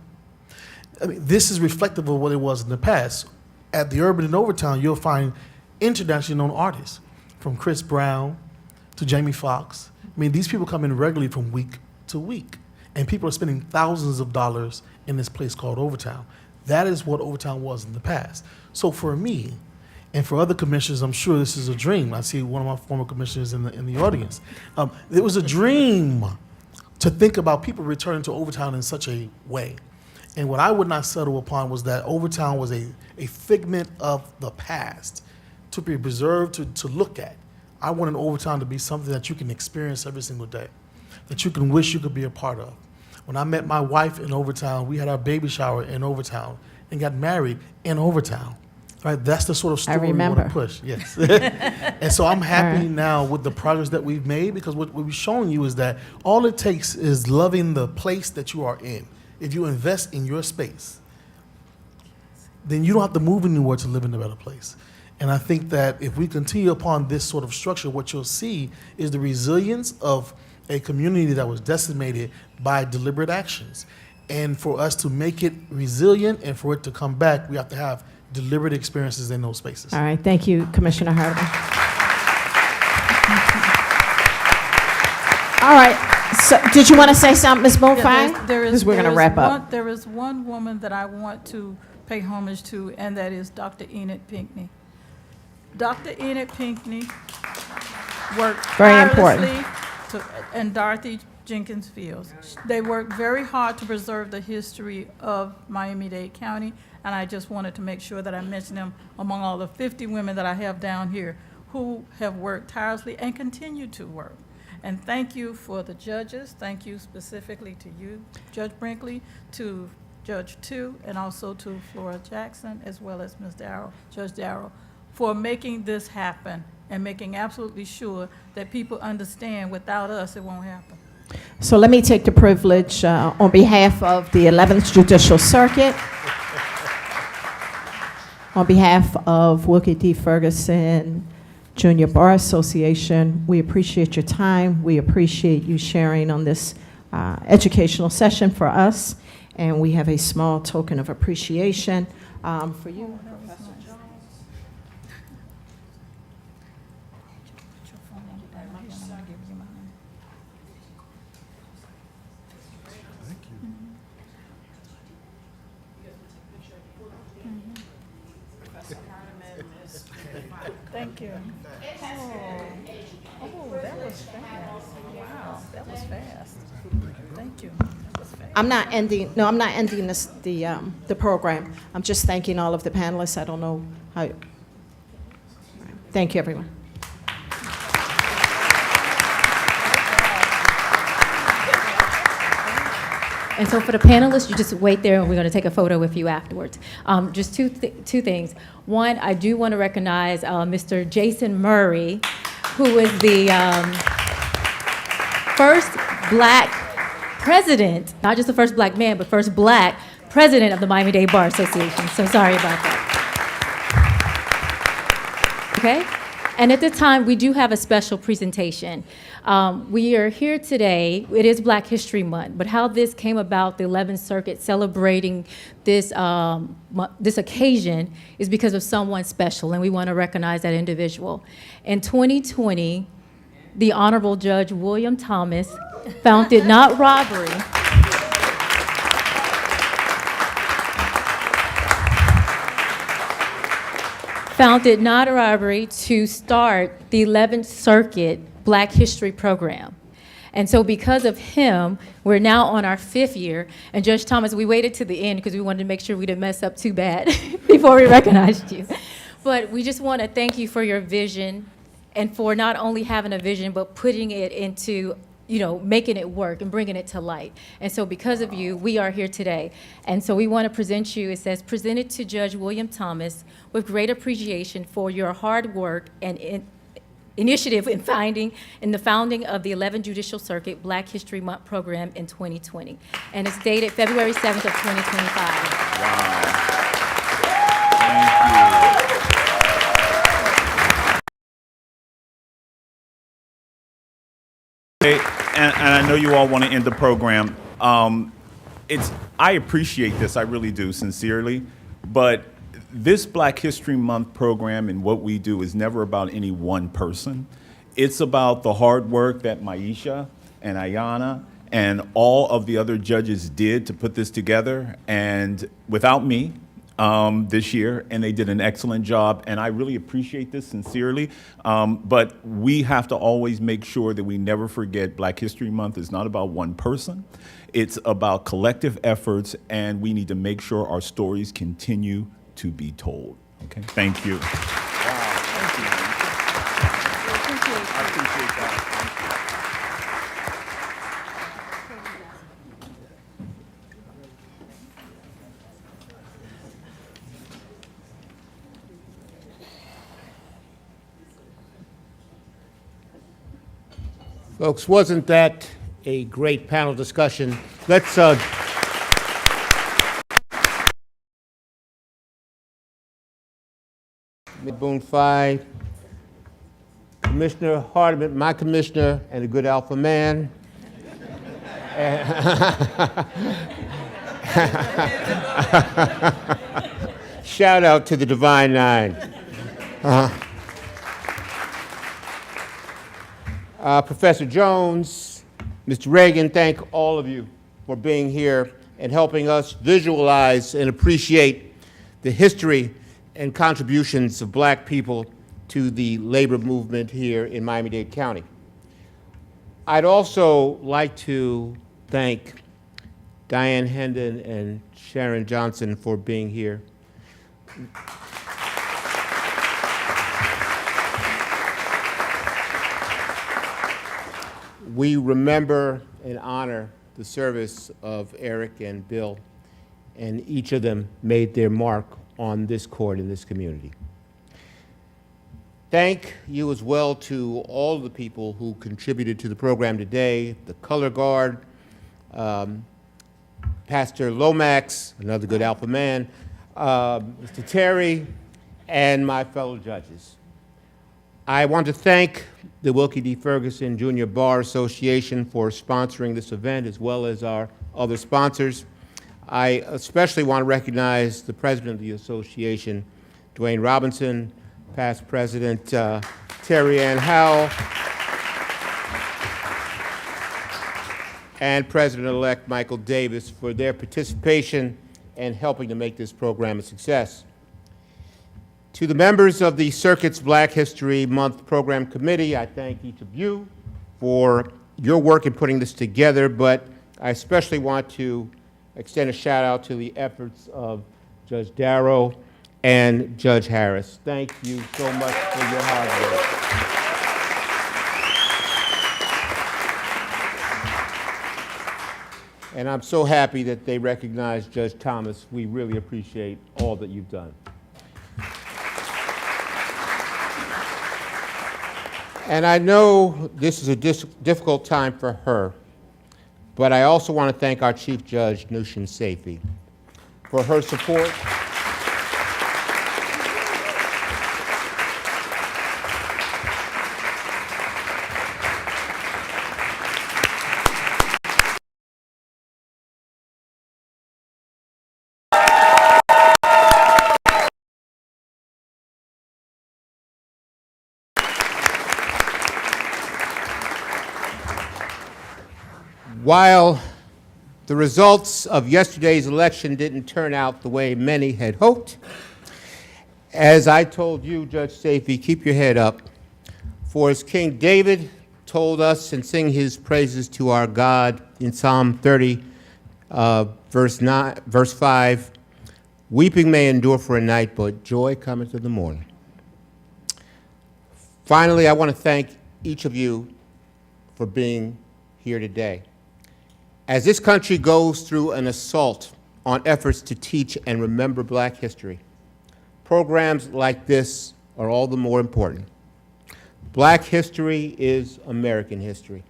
I mean, this is reflective of what it was in the past. At the Urban in Overtown, you'll find internationally known artists, from Chris Brown to Jamie Foxx. I mean, these people come in regularly from week to week, and people are spending thousands of dollars in this place called Overtown. That is what Overtown was in the past. So for me, and for other commissioners, I'm sure this is a dream. I see one of my former commissioners in the audience. It was a dream to think about people returning to Overtown in such a way. And what I would not settle upon was that Overtown was a figment of the past to be preserved, to look at. I wanted Overtown to be something that you can experience every single day, that you can wish you could be a part of. When I met my wife in Overtown, we had our baby shower in Overtown and got married in Overtown. Right? That's the sort of story we want to push. Yes. And so I'm happy now with the progress that we've made, because what we've shown you is that all it takes is loving the place that you are in. If you invest in your space, then you don't have to move anywhere to live in a better place. And I think that if we continue upon this sort of structure, what you'll see is the resilience of a community that was decimated by deliberate actions. And for us to make it resilient and for it to come back, we have to have deliberate experiences in those spaces. All right, thank you, Commissioner Harden. All right, so did you want to say something, Ms. Bonfire? Because we're going to wrap up. There is one woman that I want to pay homage to, and that is Dr. Enid Pinckney. Dr. Enid Pinckney worked tirelessly and Dorothy Jenkins Fields. They worked very hard to preserve the history of Miami-Dade County, and I just wanted to make sure that I mentioned them among all the 50 women that I have down here who have worked tirelessly and continue to work. And thank you for the judges. Thank you specifically to you, Judge Brinkley, to Judge Tu, and also to Flora Jackson, as well as Ms. Darrow, Judge Darrow, for making this happen and making absolutely sure that people understand without us it won't happen. So let me take the privilege on behalf of the 11th Judicial Circuit, on behalf of Wilkie D. Ferguson Junior Bar Association. We appreciate your time. We appreciate you sharing on this educational session for us. And we have a small token of appreciation for you, Professor Jones. Thank you. Oh, that was fast. Wow, that was fast. Thank you. That was fast. I'm not ending this, the program. I'm just thanking all of the panelists. I don't know how. Thank you, everyone. And so for the panelists, you just wait there and we're going to take a photo with you afterwards. Just two things. One, I do want to recognize Mr. Jason Murray, who was the first black president, not just the first black man, but first black president of the Miami-Dade Bar Association. So sorry about that. Okay? And at the time, we do have a special presentation. We are here today, it is Black History Month, but how this came about, the 11th Circuit celebrating this, this occasion is because of someone special, and we want to recognize that individual. In 2020, the Honorable Judge William Thomas found it not robbery to start the 11th Circuit Black History Program. And so because of him, we're now on our 5th year. And Judge Thomas, we waited to the end because we wanted to make sure we didn't mess up too bad before we recognized you. But we just want to thank you for your vision and for not only having a vision, but putting it into, you know, making it work and bringing it to light. And so because of you, we are here today. And so we want to present you, it says, presented to Judge William Thomas with great appreciation for your hard work and initiative in the founding of the 11th Judicial Circuit Black History Month program in 2020. And it's dated February 7th of 2025. Wow. Thank you. And I know you all want to end the program. I appreciate this, I really do, sincerely. But this Black History Month program and what we do is never about any one person. It's about the hard work that Maisha and Ayanna and all of the other judges did to put this together. And without me, this year, and they did an excellent job, and I really appreciate this sincerely. But we have to always make sure that we never forget Black History Month is not about one person. It's about collective efforts, and we need to make sure our stories continue to be told. Okay, thank you. Wow, thank you. I appreciate that. Folks, wasn't that a great panel discussion? Let's Boone Phi, Commissioner Hardiman, my commissioner, and a good alpha man. Shout out to the Divine Nine. Professor Jones, Mr. Reagan, thank all of you for being here and helping us visualize and appreciate the history and contributions of Black people to the labor movement here in Miami-Dade County. I'd also like to thank Diane Hendon and Sharon Johnson for being here. We remember and honor the service of Eric and Bill, and each of them made their mark on this court in this community. Thank you as well to all the people who contributed to the program today, the color guard, Pastor Lomax, another good alpha man, Mr. Terry, and my fellow judges. I want to thank the Wilkie D. Ferguson Junior Bar Association for sponsoring this event, as well as our other sponsors. I especially want to recognize the president of the association, Dwayne Robinson, past president Terry Ann Howell, and President-elect Michael Davis for their participation and helping to make this program a success. To the members of the Circuit's Black History Month Program Committee, I thank each of you for your work in putting this together, but I especially want to extend a shout out to the efforts of Judge Darrow and Judge Harris. Thank you so much for your hard work. And I'm so happy that they recognize Judge Thomas. We really appreciate all that you've done. And I know this is a difficult time for her, but I also want to thank our Chief Judge, Nushin Saifi, for her support. While the results of yesterday's election didn't turn out the way many had hoped, as I told you, Judge Safey, keep your head up. For as King David told us and sing his praises to our God in Psalm 30, verse 5, weeping may endure for a night, but joy cometh in the morning. Finally, I want to thank each of you for being here today. As this country goes through an assault on efforts to teach and remember Black history, programs like this are all the more important. Black history is American history.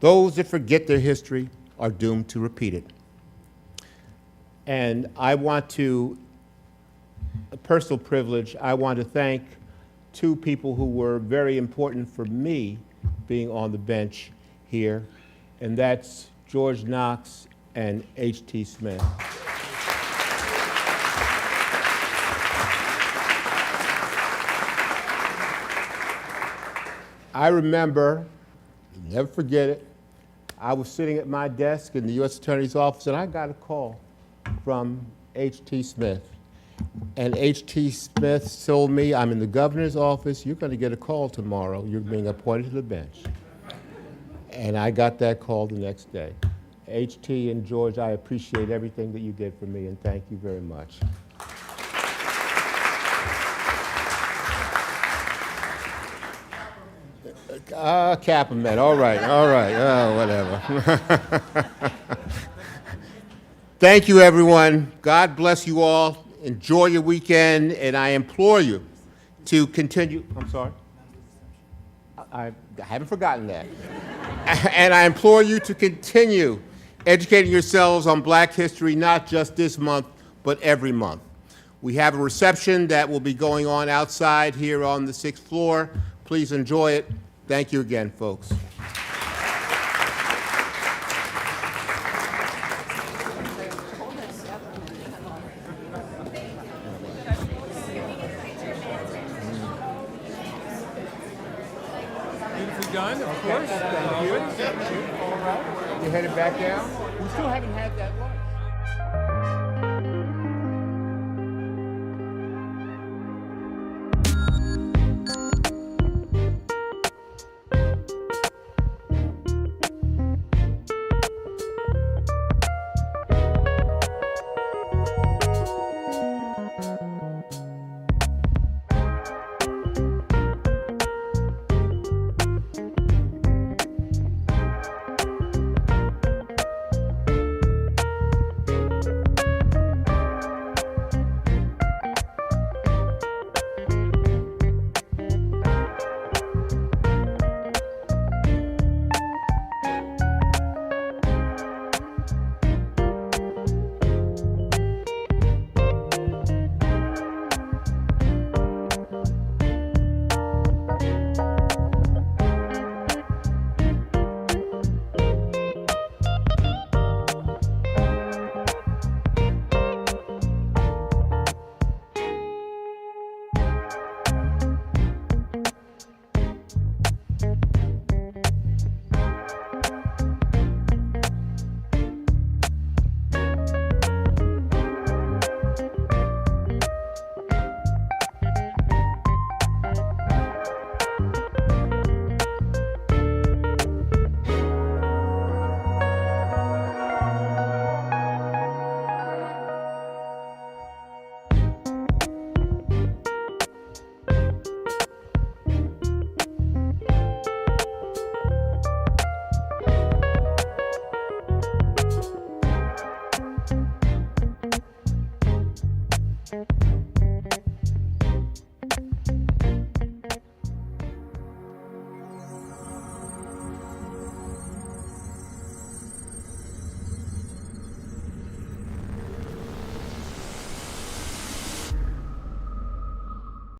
Those that forget their history are doomed to repeat it. And I want to, a personal privilege, I want to thank two people who were very important for me being on the bench here, and that's George Knox and H.T. Smith. I remember, never forget it, I was sitting at my desk in the U.S. Attorney's office and I got a call from H.T. Smith. And H.T. Smith told me, I'm in the governor's office, you're going to get a call tomorrow, you're being appointed to the bench. And I got that call the next day. H.T. and George, I appreciate everything that you did for me, and thank you very much. Kaplan, all right, whatever. Thank you, everyone. God bless you all. Enjoy your weekend, and I implore you to continue. I'm sorry? I haven't forgotten that. And I implore you to continue educating yourselves on Black history, not just this month, but every month. We have a reception that will be going on outside here on the 6th floor. Please enjoy it. Thank you again, folks. Done, of course. Thank you. All right. You headed back down? We still haven't had that long.